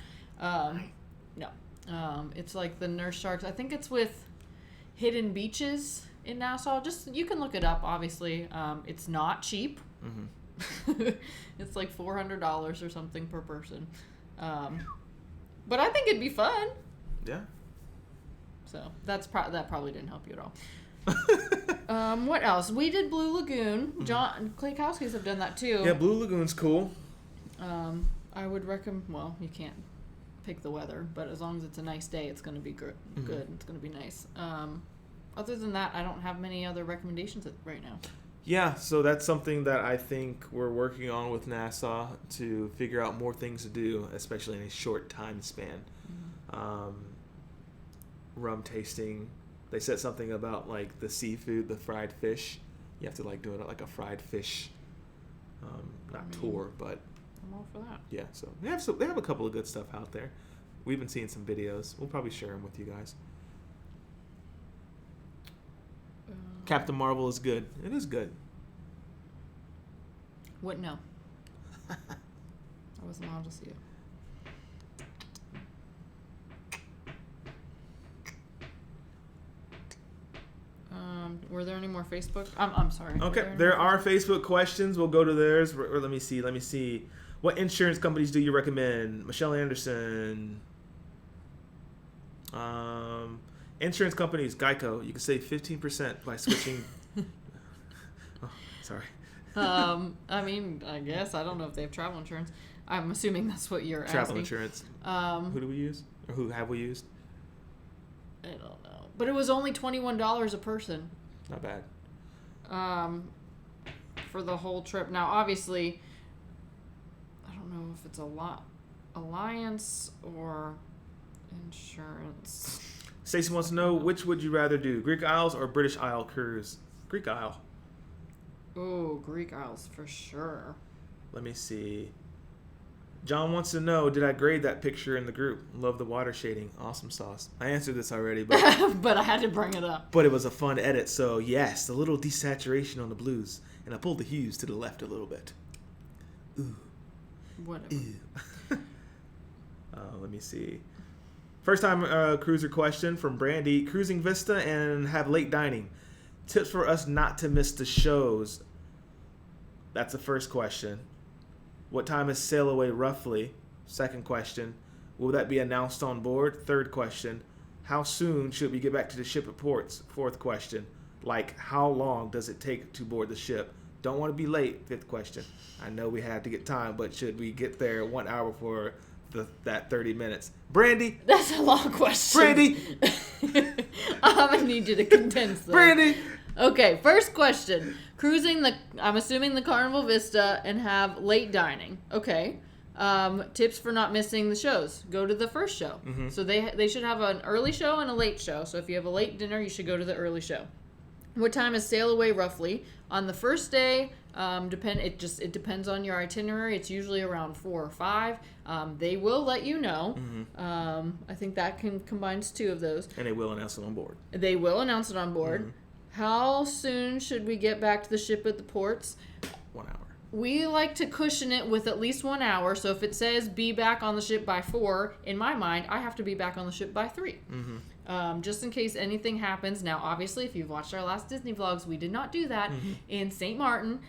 No. It's like the nurse sharks. I think it's with Hidden Beaches in Nassau. Just you can look it up. Obviously, it's not cheap. Mm-hmm. It's like $400 or something per person. But I think it'd be fun. Yeah. So that probably didn't help you at all. What else? We did Blue Lagoon. John Klaykowski's have done that too. Yeah, Blue Lagoon's cool. I would recommend. Well, you can't pick the weather, but as long as it's a nice day, it's going to be good. Good. It's going to be nice. Other than that, I don't have many other recommendations right now. Yeah, so that's something that I think we're working on with NASA to figure out more things to do, especially in a short time span. Rum tasting. They said something about like the seafood, the fried fish. You have to like do it like a fried fish, tour, but I'm all for that. yeah. So they have a couple of good stuff out there. We've been seeing some videos. We'll probably share them with you guys. Captain Marvel is good. It is good. What? No. I wasn't allowed to see it. Were there any more Facebook? I'm sorry. Okay, there are Facebook questions. We'll go to theirs. Or let me see. What insurance companies do you recommend? Michelle Anderson. Insurance companies, Geico. You can save 15% by switching. Oh, sorry. I mean, I guess. I don't know if they have travel insurance. I'm assuming that's what you're asking. Travel insurance. Who do we use? Or who have we used? I don't know. But it was only $21 a person. Not bad. For the whole trip. Now, obviously, I don't know if it's a lot Alliance or insurance. Stacey wants to know, which would you rather do, Greek Isles or British Isle cruise? Greek Isle. Oh, Greek Isles for sure. Let me see. John wants to know, did I grade that picture in the group? Love the water shading. Awesome sauce. I answered this already, but but I had to bring it up. But it was a fun edit, so yes, a little desaturation on the blues, and I pulled the hues to the left a little bit. Ooh. Whatever. Ooh. Let me see. First time cruiser question from Brandy. Cruising Vista and have late dining. Tips for us not to miss the shows. That's the first question. What time is sail away roughly? Second question. Will that be announced on board? Third question. How soon should we get back to the ship at ports? Fourth question. Like, how long does it take to board the ship? Don't want to be late. Fifth question. I know we have to get time, but should we get there 1 hour before that 30 minutes? Brandy? That's a long question. Brandy? I'm going to need you to condense this. Brandy? Okay, first question. Cruising I'm assuming the Carnival Vista and have late dining. Okay. Tips for not missing the shows. Go to the first show. Mm-hmm. So they should have an early show and a late show. So if you have a late dinner, you should go to the early show. What time is sail away roughly? On the first day, it depends on your itinerary. It's usually around 4 or 5. They will let you know. Mm-hmm. I think that combines 2 of those. And they will announce it on board. They will announce it on board. Mm-hmm. How soon should we get back to the ship at the ports? 1 hour. We like to cushion it with at least 1 hour. So if it says be back on the ship by 4, in my mind, I have to be back on the ship by 3. Mm-hmm. Just in case anything happens. Now, obviously, if you've watched our last Disney vlogs, we did not do that in St. Martin.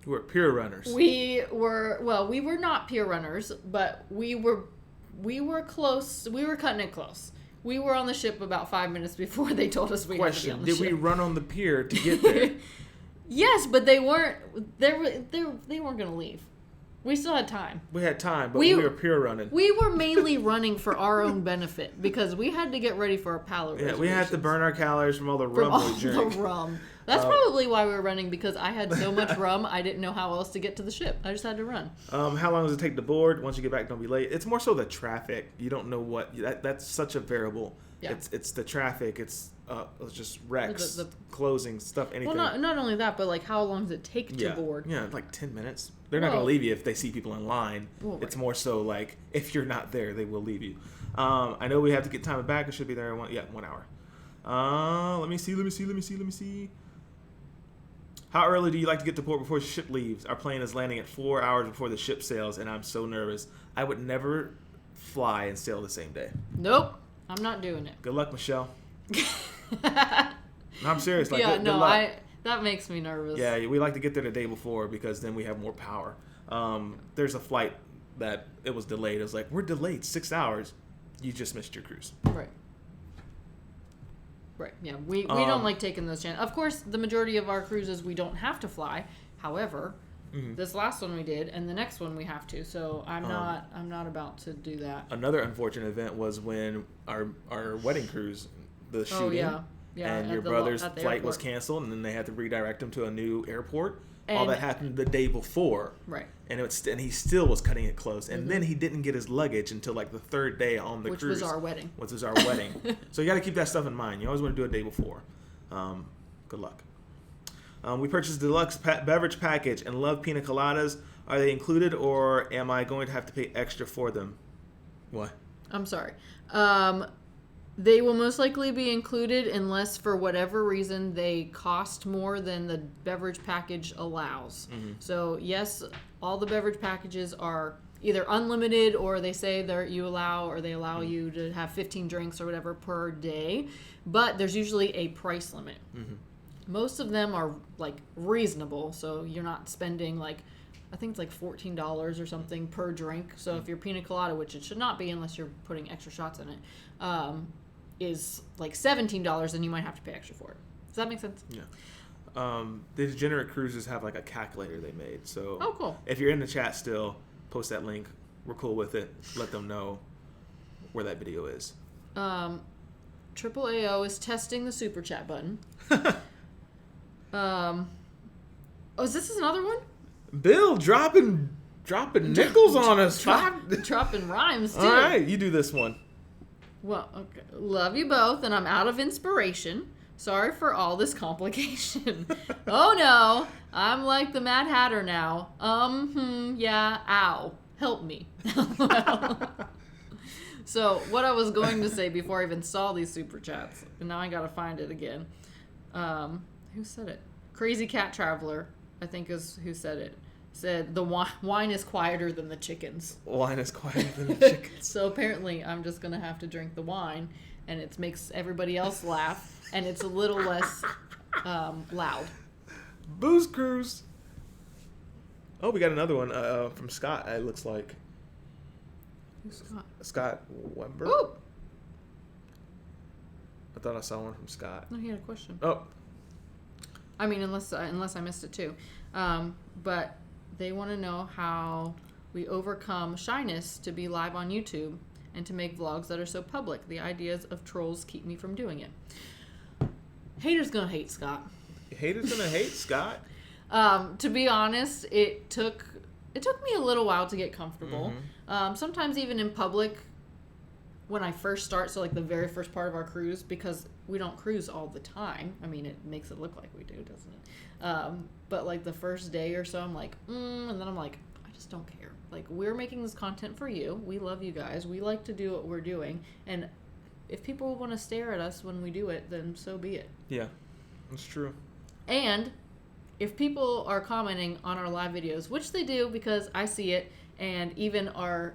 We're pier runners. We were not pier runners, but we were close. We were cutting it close. We were on the ship about 5 minutes before they told us we had to be on the ship. Did we run on the pier to get there? Yes, but they weren't. They weren't going to leave. We still had time. We had time, but we were pier running. We were mainly running for our own benefit because we had to get ready for our pallet reservations. Yeah, we had to burn our calories from all the rum we drank. The rum. That's probably why we were running, because I had so much rum, I didn't know how else to get to the ship. I just had to run. How long does it take to board? Once you get back, don't be late. It's more so the traffic. You don't know what. That's such a variable. Yeah. It's the traffic. It's just wrecks, the closing stuff, anything. Well, not only that, but like how long does it take to board? Yeah, like 10 minutes. They're not going to leave you if they see people in line. Well, right. It's more so like if you're not there, they will leave you. I know we have to get time back. It should be there in 1 hour. Let me see. How early do you like to get to port before the ship leaves? Our plane is landing at 4 hours before the ship sails, and I'm so nervous. I would never fly and sail the same day. Nope. I'm not doing it. Good luck, Michelle. I'm serious. Like, yeah, good luck. That makes me nervous. Yeah, we like to get there the day before because then we have more power. There's a flight that it was delayed. It was like, we're delayed 6 hours. You just missed your cruise. Right, yeah. We don't like taking those chances. Of course, the majority of our cruises, we don't have to fly. However, This last one we did, and the next one we have to. So I'm not about to do that. Another unfortunate event was when our wedding cruise, the shooting. Oh yeah. Yeah, and your brother's flight was canceled, and then they had to redirect him to a new airport. All that happened the day before, right? And he still was cutting it close. And then he didn't get his luggage until like the third day on the cruise, which was our wedding. So you got to keep that stuff in mind. You always want to do it a day before. Good luck. We purchased the deluxe beverage package and love pina coladas. Are they included, or am I going to have to pay extra for them? What? I'm sorry. They will most likely be included unless for whatever reason they cost more than the beverage package allows. So yes, all the beverage packages are either unlimited, or they say they allow you to have 15 drinks or whatever per day, but there's usually a price limit. Most of them are like reasonable, so you're not spending like, I think it's like $14 or something per drink. So if your pina colada, which it should not be unless you're putting extra shots in it, is like $17, then you might have to pay extra for it. Does that make sense? Yeah. The Degenerate Cruises have like a calculator they made. So cool. If you're in the chat still, post that link. We're cool with it. Let them know where that video is. Triple AO is testing the super chat button. Is this another one? Bill dropping nickels on us. Dropping rhymes too. All right, you do this one. Well, okay. Love you both, and I'm out of inspiration. Sorry for all this complication. Oh no, I'm like the Mad Hatter now. Yeah, ow. Help me. So, what I was going to say before I even saw these super chats, and now I gotta find it again. Who said it? Crazy Cat Traveler, I think is who said it. Said the wine is quieter than the chickens. Wine is quieter than the chickens. So apparently I'm just going to have to drink the wine, and it makes everybody else laugh, and it's a little less loud. Booze Cruise. Oh, we got another one from Scott, it looks like. Who's Scott? Scott Wember. Oh! I thought I saw one from Scott. No, he had a question. Oh. I mean, unless I missed it too. But they want to know how we overcome shyness to be live on YouTube and to make vlogs that are so public. The ideas of trolls keep me from doing it. Haters gonna hate, Scott. Haters gonna hate, Scott? To be honest, it took me a little while to get comfortable. Sometimes even in public, when I first start, so like the very first part of our cruise, because we don't cruise all the time. I mean, it makes it look like we do, doesn't it? But like the first day or so, I'm like, and then I'm like, I just don't care. Like, we're making this content for you. We love you guys. We like to do what we're doing. And if people want to stare at us when we do it, then so be it. Yeah, that's true. And if people are commenting on our live videos, which they do because I see it, and even our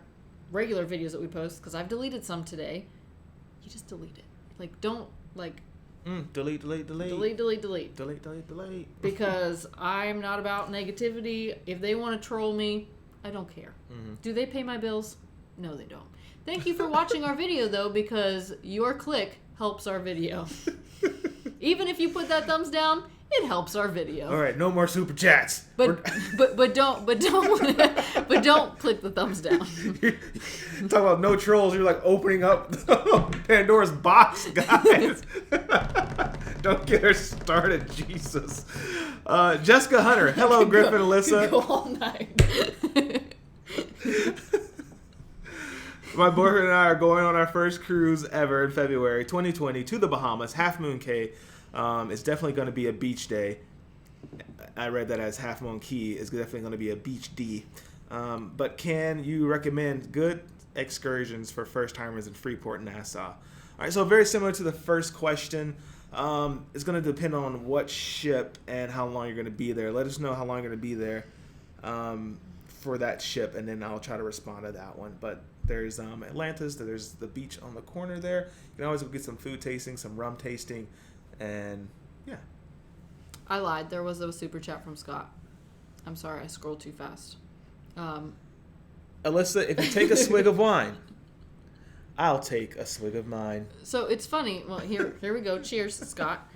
regular videos that we post, because I've deleted some today, you just delete it. Like, don't, like... Delete. Delete. Because I'm not about negativity. If they want to troll me, I don't care. Do they pay my bills? No, they don't. Thank you for watching our video, though, because your click helps our video. Even if you put that thumbs down, it helps our video. All right, no more super chats. But don't click the thumbs down. Talk about no trolls. You're like opening up Pandora's box, guys. Don't get her started, Jesus. Jessica Hunter. Hello, Griff and Alyssa. Go all night. My boyfriend and I are going on our first cruise ever in February 2020 to the Bahamas, Half Moon Cay. It's definitely going to be a beach day. I read that as Half Moon Key is definitely going to be a beach D. But can you recommend good excursions for first-timers in Freeport, Nassau? All right, so very similar to the first question. It's going to depend on what ship and how long you're going to be there. Let us know how long you're going to be there for that ship, and then I'll try to respond to that one. But there's Atlantis. There's the beach on the corner there. You can always go get some food tasting, some rum tasting, and yeah. I lied. There was a super chat from Scott. I'm sorry. I scrolled too fast. Alyssa, if you take a swig of wine, I'll take a swig of mine. So it's funny. Well, here we go. Cheers, Scott.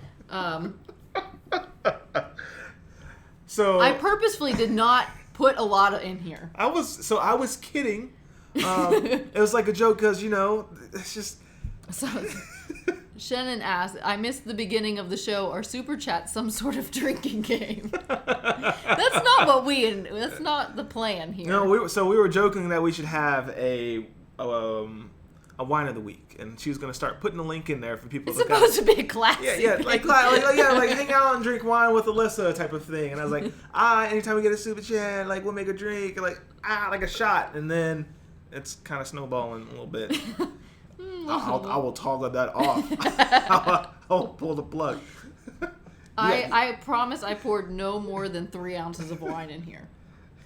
So I purposefully did not put a lot in here. I was kidding. It was like a joke because it's just. So Shannon asked, I missed the beginning of the show. Are super chats some sort of drinking game? That's not the plan here. No, we were joking that we should have a wine of the week, and she was going to start putting a link in there for people. It's supposed to be a classic. Yeah, like hang out and drink wine with Alyssa type of thing. And I was like, anytime we get a super chat, like we'll make a drink, like a shot, and then it's kind of snowballing a little bit. I will toggle that off. I'll pull the plug. I promise I poured no more than 3 ounces of wine in here.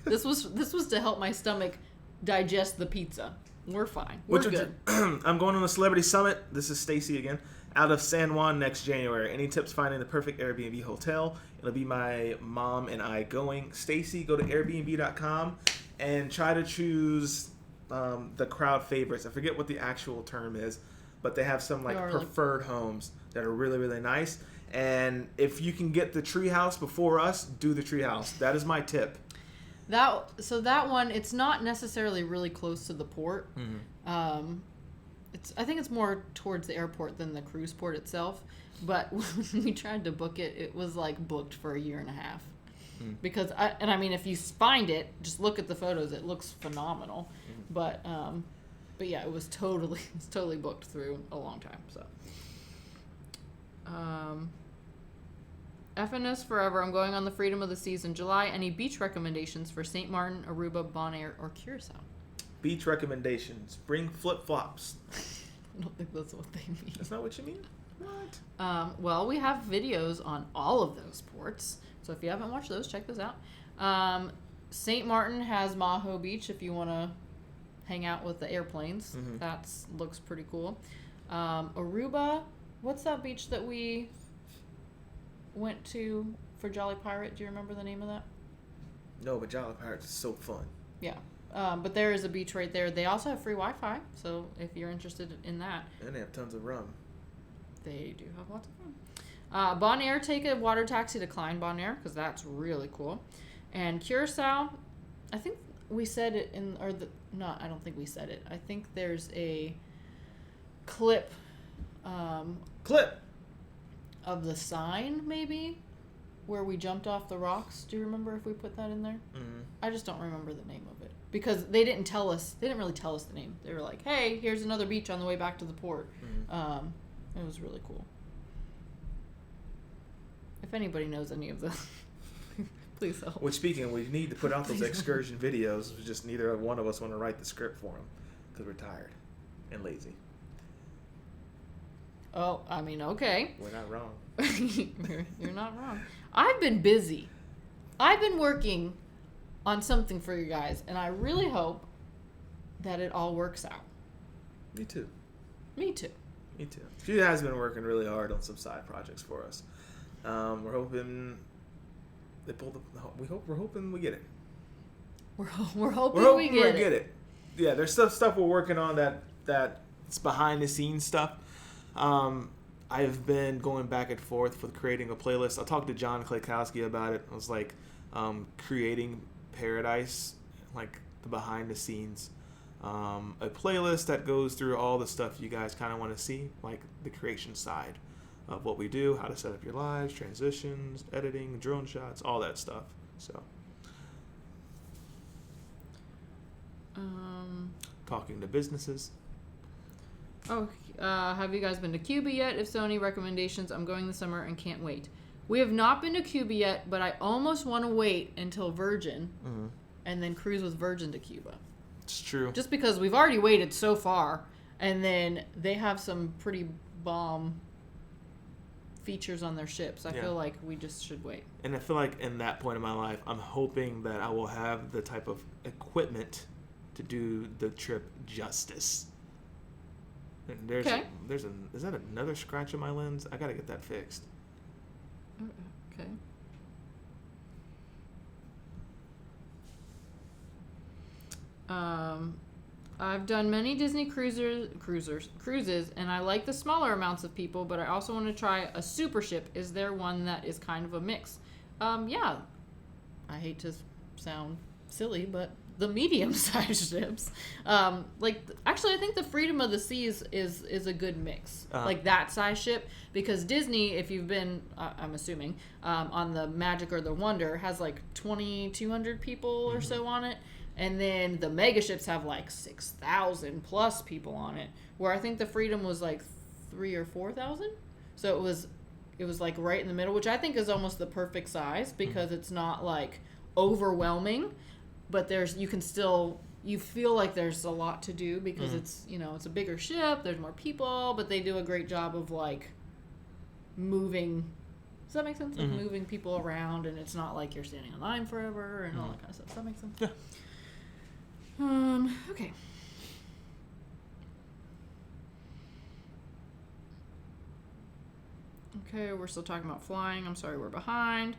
This was to help my stomach digest the pizza. We're fine. We're good. I'm going on a celebrity summit. This is Stacy again. Out of San Juan next January. Any tips finding the perfect Airbnb hotel? It'll be my mom and I going. Stacy, go to Airbnb.com and try to choose the crowd favorites. I forget what the actual term is, but they have some preferred homes that are really, really nice. And if you can get the treehouse before us, do the treehouse. That is my tip. That one, it's not necessarily really close to the port. Mm-hmm. I think it's more towards the airport than the cruise port itself. But when we tried to book it, it was booked for a year and a half. Mm. Because if you find it, just look at the photos. It looks phenomenal. Mm. But yeah, it was totally booked through a long time. So. FNS Forever. I'm going on the Freedom of the Seas in July. Any beach recommendations for St. Martin, Aruba, Bonaire, or Curacao? Beach recommendations. Bring flip-flops. I don't think that's what they mean. That's not what you mean? What? Well, we have videos on all of those ports. So if you haven't watched those, check those out. St. Martin has Maho Beach if you want to hang out with the airplanes. Mm-hmm. That looks pretty cool. Aruba, what's that beach that we went to for Jolly Pirate? Do you remember the name of that? No, but Jolly Pirate is so fun. Yeah. But there is a beach right there. They also have free Wi-Fi, so if you're interested in that. And they have tons of rum. They do have lots of rum. Bonaire, take a water taxi to Klein Bonaire, because that's really cool. And Curacao, I think we said it I don't think we said it. I think there's a clip. Of the sign, maybe, where we jumped off the rocks. Do you remember if we put that in there? Mm-hmm. I just don't remember the name of it. Because they didn't really tell us the name. They were like, hey, here's another beach on the way back to the port. Mm-hmm. It was really cool. If anybody knows any of this, please help. Which, speaking, we need to put out those excursion videos. Just neither one of us want to write the script for them because we're tired and lazy. Oh, okay. We're not wrong. You're not wrong. I've been busy. I've been working on something for you guys, and I really hope that it all works out. Me too. She has been working really hard on some side projects for us. We're hoping we're hoping we get it. We're hoping we get it. Yeah, there's stuff we're working on that's behind the scenes stuff. I've been going back and forth with creating a playlist. I talked to John Klekowski about it. I was like, creating Paradise, like the behind the scenes, a playlist that goes through all the stuff you guys kind of want to see, like the creation side of what we do, how to set up your lives, transitions, editing, drone shots, all that stuff. So, talking to businesses. Oh, have you guys been to Cuba yet? If so, any recommendations? I'm going this summer and can't wait. We have not been to Cuba yet, but I almost want to wait until Virgin and then cruise with Virgin to Cuba. It's true. Just because we've already waited so far, and then they have some pretty bomb features on their ships. I feel like we just should wait. And I feel like in that point in my life, I'm hoping that I will have the type of equipment to do the trip justice. And is that another scratch on my lens? I gotta get that fixed. Okay. I've done many Disney cruises, and I like the smaller amounts of people, but I also want to try a super ship. Is there one that is kind of a mix? Yeah. I hate to sound silly, but the medium-sized ships. Actually, I think the Freedom of the Seas is a good mix. Like that size ship, because Disney, if you've been, I'm assuming, on the Magic or the Wonder, has like 2,200 people or so on it. And then the mega ships have like 6,000 plus people on it, where I think the Freedom was like 3,000 or 4,000. So it was like right in the middle, which I think is almost the perfect size, because it's not like overwhelming, but you feel like there's a lot to do, because it's a bigger ship, there's more people, but they do a great job of like moving. Does that make sense? Like moving people around, and it's not like you're standing in line forever and all that kind of stuff. Does that make sense? Yeah. Okay. Okay, we're still talking about flying. I'm sorry, we're behind.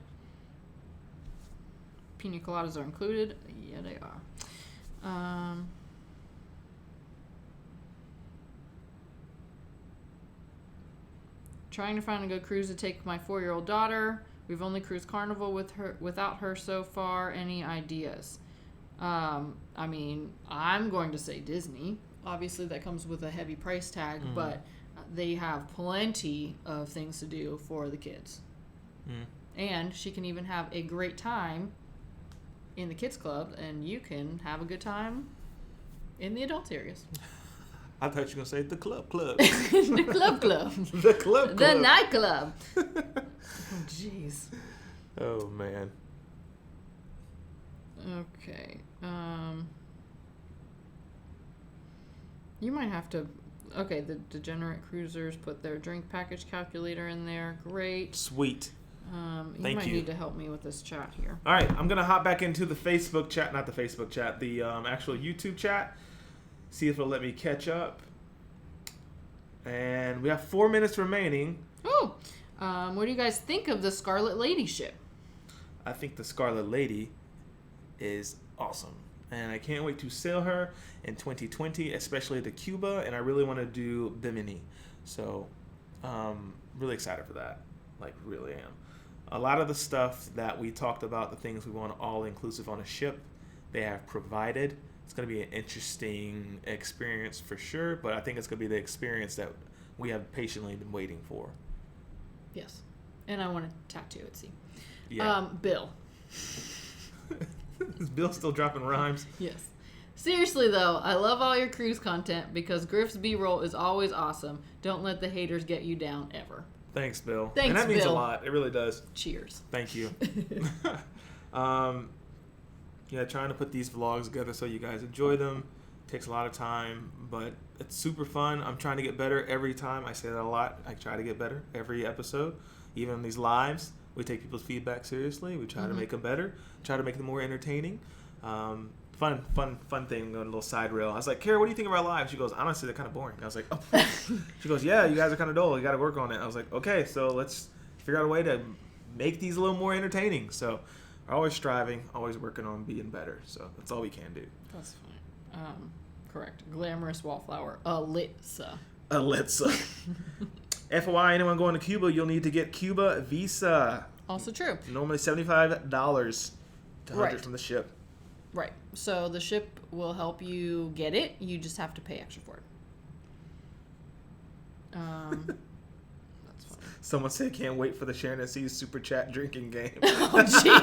Pina coladas are included. Yeah, they are. Trying to find a good cruise to take my 4-year-old daughter. We've only cruised Carnival without her so far. Any ideas? I mean, I'm going to say Disney. Obviously, that comes with a heavy price tag, but they have plenty of things to do for the kids. And she can even have a great time in the kids club, and you can have a good time in the adult areas. I thought you were going to say the club. The club. The club. The nightclub. Oh, jeez. Oh, man. Okay. You might have to... Okay, the Degenerate Cruisers put their drink package calculator in there. Great. Sweet. You Thank might you. need to help me with this chat here. All right, I'm going to hop back into the Facebook chat. Not the Facebook chat. The actual YouTube chat. See if it'll let me catch up. And we have 4 minutes remaining. Oh! What do you guys think of the Scarlet Lady ship? I think the Scarlet Lady is awesome. And I can't wait to sail her in 2020, especially to Cuba. And I really want to do Bimini. So, really excited for that. Like, really am. A lot of the stuff that we talked about, the things we want all-inclusive on a ship, they have provided. It's going to be an interesting experience for sure. But I think it's going to be the experience that we have patiently been waiting for. Yes. And I want to tattoo it, see. Yeah. Bill. Is Bill still dropping rhymes? Yes. Seriously, though, I love all your cruise content because Griff's B-roll is always awesome. Don't let the haters get you down ever. Thanks, Bill. Thanks, and that means Bill. a lot. It really does. Cheers. Thank you. Yeah, trying to put these vlogs together so you guys enjoy them. Takes a lot of time, but it's super fun. I'm trying to get better every time. I say that a lot. I try to get better every episode. Even on these lives, we take people's feedback seriously. We try to make them better. Try to make them more entertaining. Fun thing, going a little side rail. I was like, Kara, what do you think of our lives? She goes, honestly, they're kind of boring. I was like, oh. She goes, yeah, you guys are kind of dull. You got to work on it. I was like, okay, so let's figure out a way to make these a little more entertaining. So we're always striving, always working on being better. So that's all we can do. That's fine. Correct. Glamorous wallflower. Alyssa. FYI, anyone going to Cuba, you'll need to get Cuba visa. Also true. Normally $75 to hunt Right. it from the ship. Right. So the ship will help you get it. You just have to pay extra for it. That's fine. Someone said, can't wait for the Sharon and C's super chat drinking game. Oh, jeez.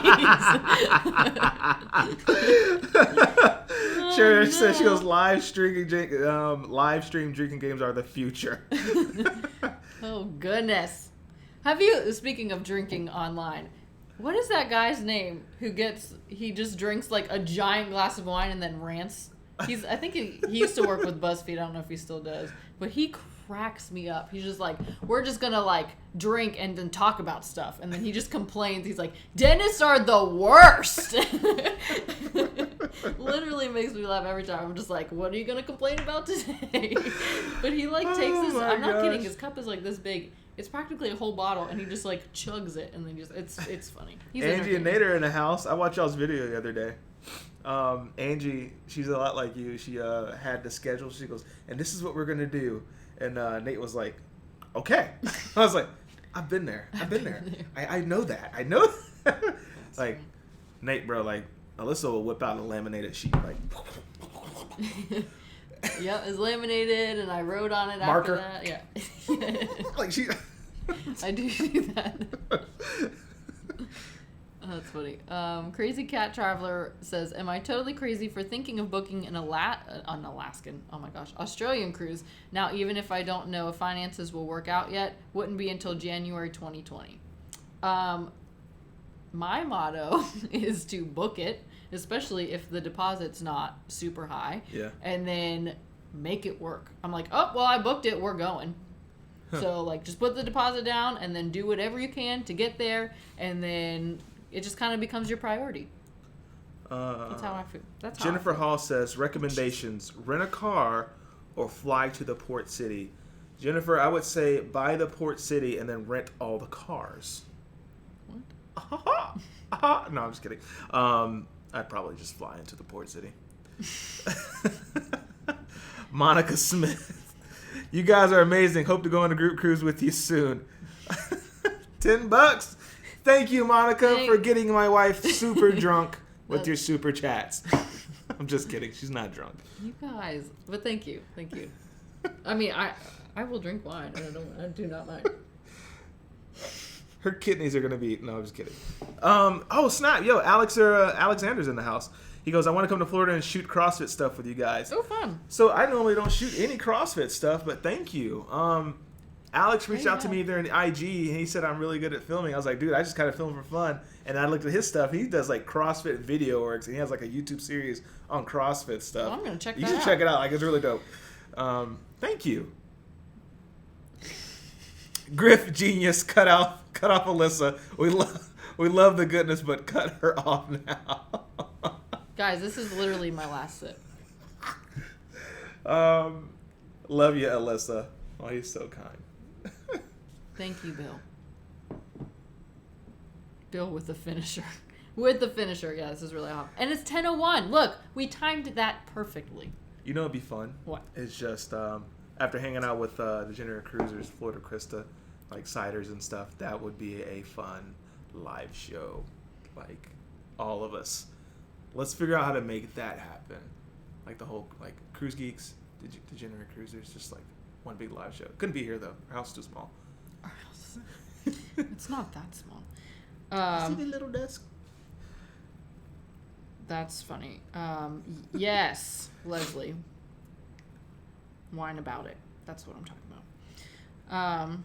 Sharon says, she goes, live stream drinking games are the future. Oh, goodness. Have you, speaking of drinking online, what is that guy's name who he just drinks like a giant glass of wine and then rants? I think he used to work with BuzzFeed. I don't know if he still does, but he cracks me up. He's just like, we're just gonna like drink and then talk about stuff, and then he just complains. He's like, dentists are the worst. Literally makes me laugh every time. I'm just like, what are you gonna complain about today? But he like takes this. I'm not kidding. His cup is like this big. It's practically a whole bottle, and he just like chugs it, and then it's funny. He's Angie and Nate are in the house. I watched y'all's video the other day. Angie, she's a lot like you. She had the schedule. She goes, and this is what we're gonna do. And Nate was like, okay. I was like, I've been there. I know that. Like, Nate, bro, like Alyssa will whip out a laminated sheet, like Yep, it's laminated, and I wrote on it marker. after that. Yeah. Like she. I do that. Oh, that's funny. Crazy Cat Traveler says, "Am I totally crazy for thinking of booking an Australian cruise? Now, even if I don't know if finances will work out yet, wouldn't be until January 2020." My motto is to book it, especially if the deposit's not super high. Yeah. And then make it work. I'm like, oh, well, I booked it. We're going. So, like, just put the deposit down and then do whatever you can to get there. And then it just kind of becomes your priority. That's how I feel. That's how Jennifer I feel. Hall says, recommendations, rent a car or fly to the port city. Jennifer, I would say buy the port city and then rent all the cars. What? No, I'm just kidding. I'd probably just fly into the port city. Monica Smith. You guys are amazing. Hope to go on a group cruise with you soon. $10. Thank you, Monica, for getting my wife super drunk with your super chats. I'm just kidding. She's not drunk. You guys, but thank you. I mean, I will drink wine. I do not mind. Her kidneys are gonna be. No, I'm just kidding. Oh snap, yo, Alexander's in the house. He goes, I want to come to Florida and shoot CrossFit stuff with you guys. Oh, fun. So I normally don't shoot any CrossFit stuff, but thank you. Alex reached out to me there in IG, and he said I'm really good at filming. I was like, dude, I just kind of film for fun. And I looked at his stuff. He does like CrossFit video works, and he has like a YouTube series on CrossFit stuff. Well, I'm gonna check that out. out. You should check it out. Like, it's really dope. Thank you. Griff genius cut off Alyssa. We love the goodness, but cut her off now. Guys, this is literally my last sip. Love you, Alyssa. Oh, he's so kind. Thank you, Bill. Bill with the finisher. With the finisher. Yeah, this is really hot. And it's 10:01. Look, we timed that perfectly. You know, it'd be fun. What? It's just after hanging out with Degenerate Cruisers, Florida Krista, like ciders and stuff. That would be a fun live show. Like all of us. Let's figure out how to make that happen. Like the whole like Cruise Geeks, Degenerate Cruisers, just like one big live show. Couldn't be here though. Our house is too small. Our house. It's not that small. See the little desk? That's funny. Yes, Leslie. Whine about it. That's what I'm talking about.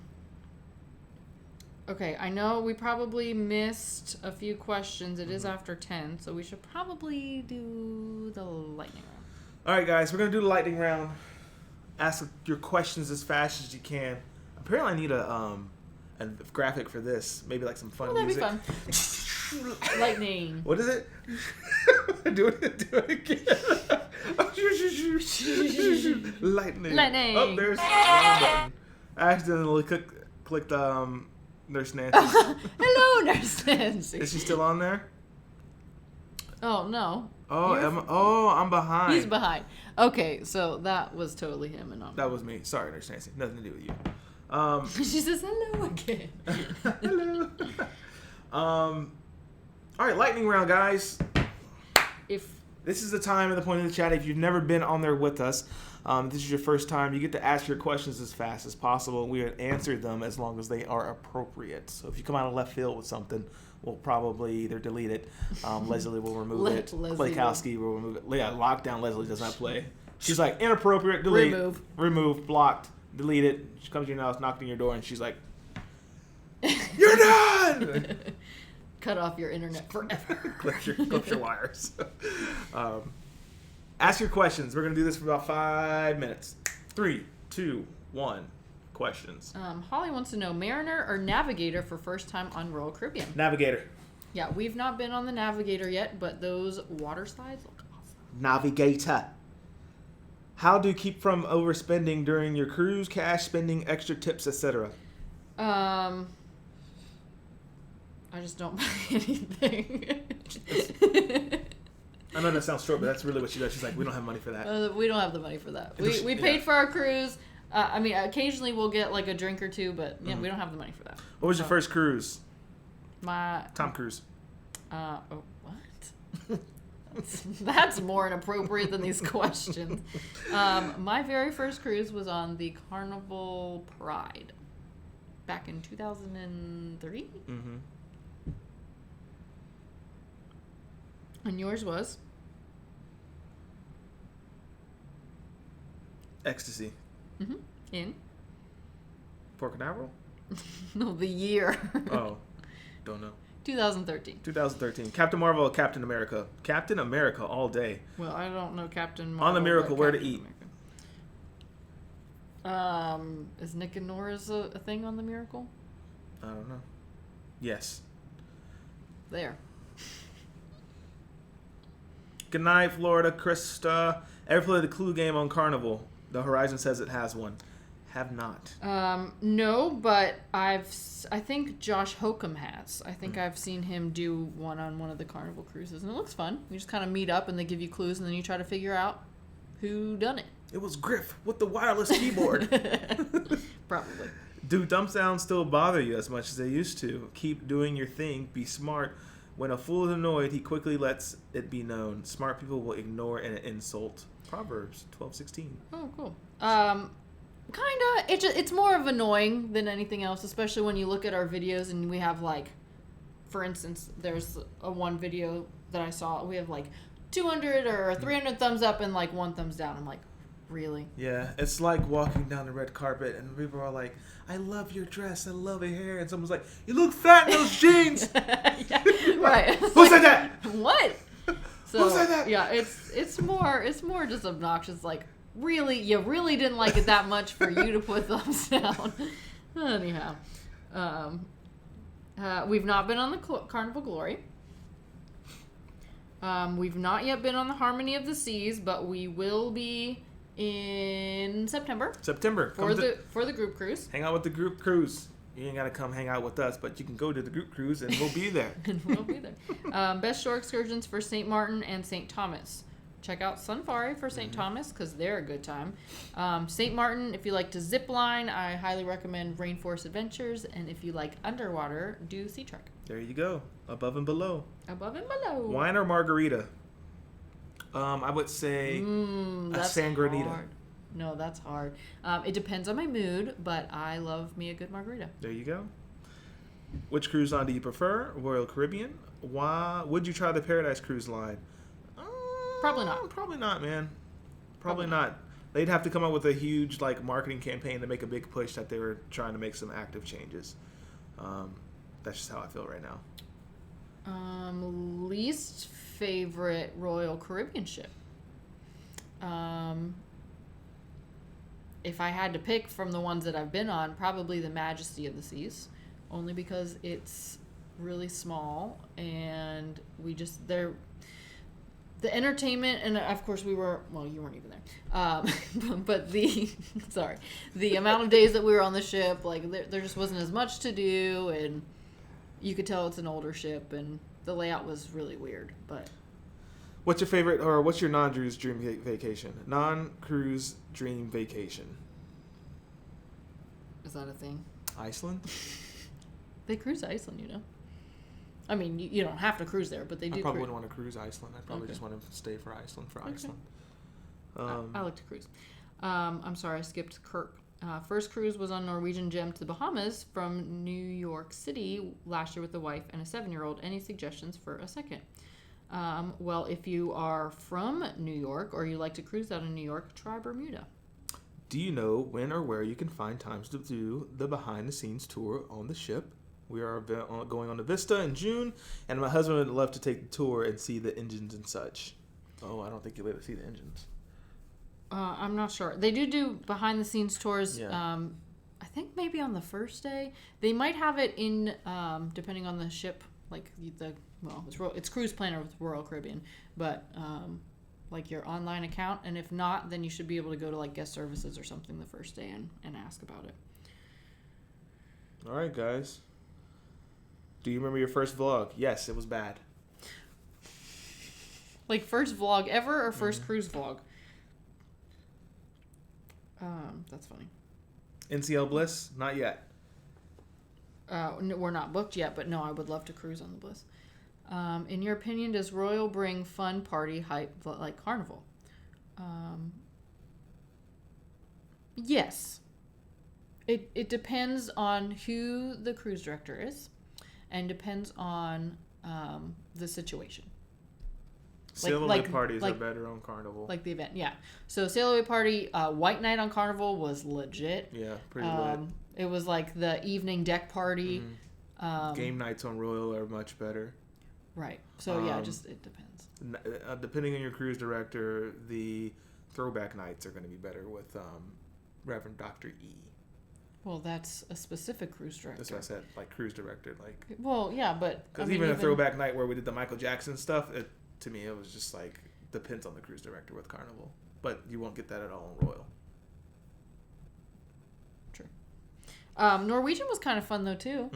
Okay, I know we probably missed a few questions. It is after 10, so we should probably do the lightning round. All right, guys, we're going to do the lightning round. Ask your questions as fast as you can. Apparently, I need a graphic for this. Maybe like some fun music. That'd be fun. Lightning. What is it? do it again. Lightning. Lightning. Oh, there's the wrong button. I accidentally clicked Nurse Nancy. Hello, Nurse Nancy. Is she still on there? Oh, no. Oh, I'm behind. He's behind. Okay, so that was totally him and That was me. Sorry, Nurse Nancy. Nothing to do with you. She says hello again. Hello. All right, lightning round, guys. If This is the time and the point of the chat. If you've never been on there with us, this is your first time, you get to ask your questions as fast as possible. We answer them as long as they are appropriate. So if you come out of left field with something, we'll probably either delete it. Leslie will remove it. Blakowski will remove it. Yeah, lockdown Leslie does not play. She's like, inappropriate, delete. Remove, blocked, delete it. She comes to your house, knocks on your door, and she's like, you're done! Cut off your internet forever. Clip your wires. Ask your questions. We're going to do this for about 5 minutes. 3, 2, 1. Questions. Holly wants to know, Mariner or Navigator for first time on Royal Caribbean? Navigator. Yeah, we've not been on the Navigator yet, but those water slides look awesome. Navigator. How do you keep from overspending during your cruise? Cash spending, extra tips, etc. I just don't buy anything. I know that sounds short, but that's really what she does. She's like, we don't have money for that. We don't have the money for that. We paid for our cruise. I mean, occasionally we'll get like a drink or two, but yeah, we don't have the money for that. What was your first cruise? My Tom Cruise. what? That's more inappropriate than these questions. My very first cruise was on the Carnival Pride back in 2003. Mm-hmm. And yours was? Ecstasy. Mm-hmm. In? Port Canaveral? No, the year. Oh, don't know. 2013. 2013. Captain Marvel or Captain America? Captain America all day. Well, I don't know Captain Marvel. On the Miracle, but where to Captain eat? America. Is Nick and Nora's a thing on the Miracle? I don't know. Yes. There. Good night, Florida. Krista. Ever played the Clue game on Carnival? The Horizon says it has one. Have not. No, but I think Josh Hokum has. I think I've seen him do one on one of the Carnival cruises, and it looks fun. You just kind of meet up, and they give you clues, and then you try to figure out who done it. It was Griff with the wireless keyboard. Probably. Do dumb sounds still bother you as much as they used to? Keep doing your thing. Be smart. When a fool is annoyed, he quickly lets it be known. Smart people will ignore an insult. Proverbs 12:16. Oh, cool. Kinda. It's more of annoying than anything else, especially when you look at our videos and we have like, for instance, there's a one video that I saw. We have like 200 or 300 thumbs up and like 1 thumbs down. I'm like, really? Yeah, it's like walking down the red carpet and people are like, I love your dress, I love your hair, and someone's like, you look fat in those jeans. Yeah, right. Who said that? What? So, Who said that? Yeah, it's more just obnoxious. Like, really, you really didn't like it that much for you to put thumbs down. Anyhow, we've not been on the Carnival Glory. We've not yet been on the Harmony of the Seas, but we will be in September for the group cruise. Hang out with the group cruise. You ain't gotta come hang out with us, but you can go to the group cruise and we'll be there. And we'll be there. Best shore excursions for St. Martin and St. Thomas. Check out Sunfari for St. Thomas because they're a good time. St. Martin, if you like to zip line, I highly recommend Rainforest Adventures. And if you like underwater, do Sea Trek. There you go. Above and below. Above and below. Wine or margarita? I would say a sangranita. Hard. No, that's hard. It depends on my mood, but I love me a good margarita. There you go. Which cruise line do you prefer? Royal Caribbean? Why would you try the Paradise Cruise Line? Probably not. Probably not, man. Probably not. They'd have to come up with a huge like marketing campaign to make a big push that they were trying to make some active changes. That's just how I feel right now. Least favorite Royal Caribbean ship. If I had to pick from the ones that I've been on, probably the Majesty of the Seas, only because it's really small and the entertainment, and of course you weren't even there, but the amount of days that we were on the ship, like there just wasn't as much to do, and you could tell it's an older ship, and the layout was really weird. But what's your favorite, or what's your non-cruise dream vacation? Non-cruise dream vacation. Is that a thing? Iceland? They cruise Iceland, you know. I mean, you don't have to cruise there, but they do. I probably wouldn't want to cruise Iceland. I probably just want to stay for Iceland. I like to cruise. I'm sorry, I skipped Kirk. First cruise was on Norwegian Gem to the Bahamas from New York City last year with a wife and a 7-year-old. Any suggestions for a second? Well, if you are from New York or you like to cruise out of New York, try Bermuda. Do you know when or where you can find times to do the behind-the-scenes tour on the ship? We are going on the Vista in June, and my husband would love to take the tour and see the engines and such. Oh, I don't think you'll be able to see the engines. I'm not sure. They do behind-the-scenes tours. Yeah. I think maybe on the first day. They might have it in, depending on the ship, like it's Cruise Planner with Royal Caribbean, but like your online account. And if not, then you should be able to go to like guest services or something the first day and ask about it. All right, guys. Do you remember your first vlog? Yes, it was bad. Like first vlog ever or first cruise vlog? That's funny. NCL Bliss? Not yet. No, we're not booked yet, but no, I would love to cruise on the Bliss. In your opinion, does Royal bring fun party hype like Carnival? Yes. It depends on who the cruise director is, and depends on the situation. Sail away parties are better on Carnival. Like the event, yeah. So Sail Away Party, White Night on Carnival was legit. Yeah, pretty lit. It was like the evening deck party. Game nights on Royal are much better. Right. So yeah, just it depends. Depending on your cruise director, the throwback nights are going to be better with Reverend Dr. E. Well, that's a specific cruise director. That's what I said, like cruise director, like. Well, yeah, but because even a throwback night where we did the Michael Jackson stuff, to me it was just like depends on the cruise director with Carnival, but you won't get that at all on Royal. True. Norwegian was kind of fun though too,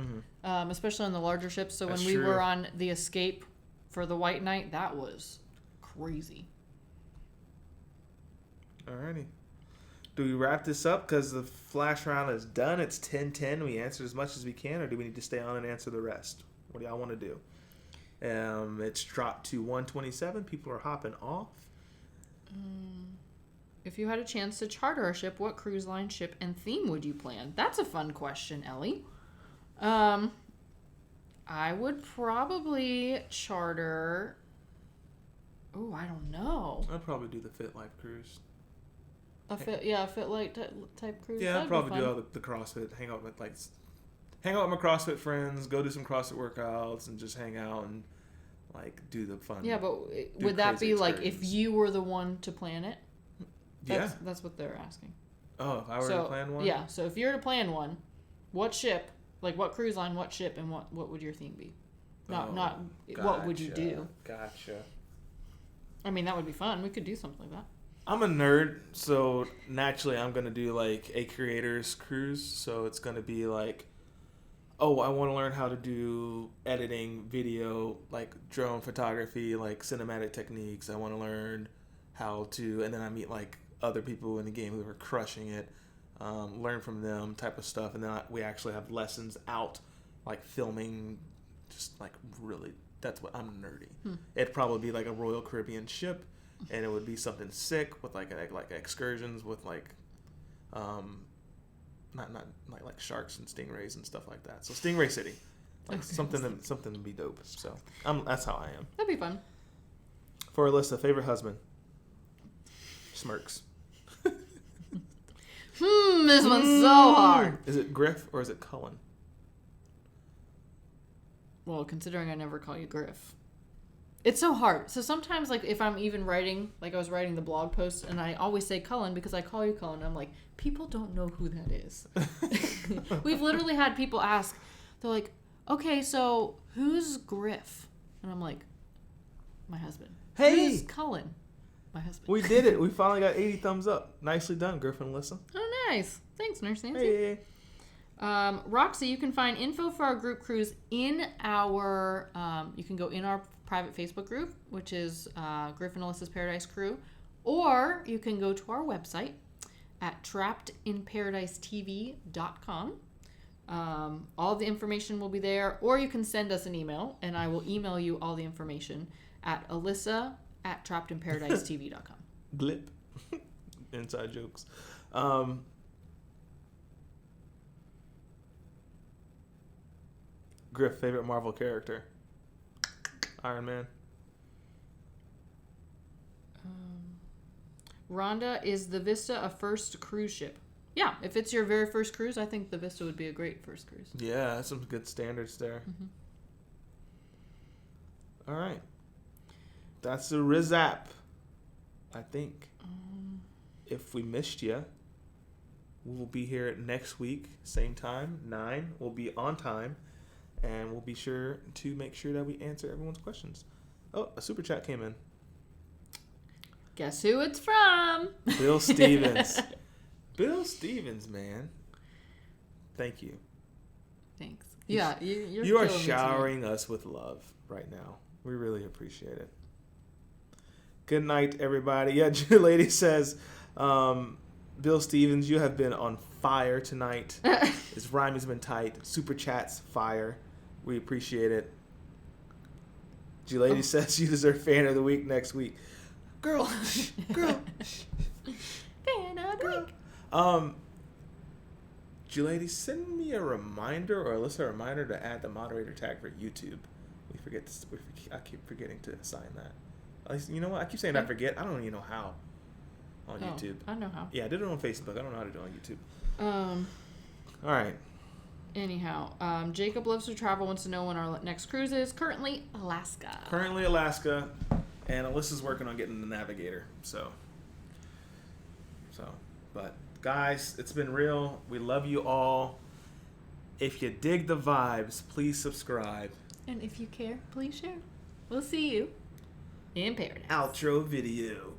especially on the larger ships. So when we were on the Escape for the White Night, that was crazy. Alrighty. Do we wrap this up because the flash round is done? It's 10:10. We answered as much as we can, or do we need to stay on and answer the rest? What do y'all want to do? It's dropped to 1:27. People are hopping off. If you had a chance to charter a ship, what cruise line, ship, and theme would you plan? That's a fun question, Ellie. I would probably charter. Oh, I don't know. I'd probably do the Fit Life cruise. A Fit Light type cruise. Yeah, That'd I'd probably be do fun. all the CrossFit, hang out with my CrossFit friends, go do some CrossFit workouts, and just hang out and do the fun. Yeah, but would that be like if you were the one to plan it? That's what they're asking. Oh, if I were to plan one? Yeah, so if you're to plan one, what ship, what cruise line, what ship, and what would your theme be? Not what would you do? Gotcha. I mean, that would be fun. We could do something like that. I'm a nerd, so naturally I'm going to do a creator's cruise. So it's going to be I want to learn how to do editing, video, drone photography, cinematic techniques. I want to learn how to, and then I meet other people in the game who are crushing it, learn from them type of stuff. And then we actually have lessons out, filming, just really, that's what I'm nerdy. It'd probably be a Royal Caribbean ship. And it would be something sick with like excursions with not sharks and stingrays and stuff like that. So Stingray City, something to be dope. So that's how I am. That'd be fun. For Alyssa, favorite husband. Smirks. This one's so hard. Is it Griff or is it Cullen? Well, considering I never call you Griff. It's so hard. So sometimes, if I'm even writing, I was writing the blog post, and I always say Cullen because I call you Cullen. I'm like, people don't know who that is. We've literally had people ask, they're like, okay, so who's Griff? And I'm like, my husband. Hey! Who's Cullen? My husband. We did it. We finally got 80 thumbs up. Nicely done, Griff and Alyssa. Oh, nice. Thanks, Nurse Nancy. Hey. Roxy, you can find info for our group cruise in our, you can go in our private Facebook group, which is Griff and Alyssa's Paradise Crew, or you can go to our website at trappedinparadise.tv.com. All the information will be there, or you can send us an email, and I will email you all the information at alyssa@trappedinparadise.tv.com. Glip. Inside jokes. Griff, favorite Marvel character? Iron Man. Rhonda, is the Vista a first cruise ship? Yeah, if it's your very first cruise, I think the Vista would be a great first cruise. Yeah, that's some good standards there. Mm-hmm. All right. That's a Rizap, I think. If we missed you, we'll be here next week, same time, 9. We'll be on time. And we'll be sure to make sure that we answer everyone's questions. Oh, a super chat came in. Guess who it's from? Bill Stevens. Bill Stevens, man. Thank you. Thanks. Yeah, you are showering us with love right now. We really appreciate it. Good night, everybody. Yeah, Lady says, Bill Stevens, you have been on fire tonight. His rhyme has been tight. Super chats, fire. We appreciate it. G-Lady says you deserve Fan of the Week next week. Girl. Fan of the week. G-Lady, send me a reminder, or Alyssa a reminder, to add the moderator tag for YouTube. I keep forgetting to assign that. At least, you know what? I keep saying I forget. I don't even know how on YouTube. I know how. Yeah, I did it on Facebook. I don't know how to do it on YouTube. All right. Anyhow, Jacob loves to travel, wants to know when our next cruise is. Currently, Alaska. And Alyssa's working on getting the Navigator. But guys, it's been real. We love you all. If you dig the vibes, please subscribe. And if you care, please share. We'll see you in paradise. Outro video.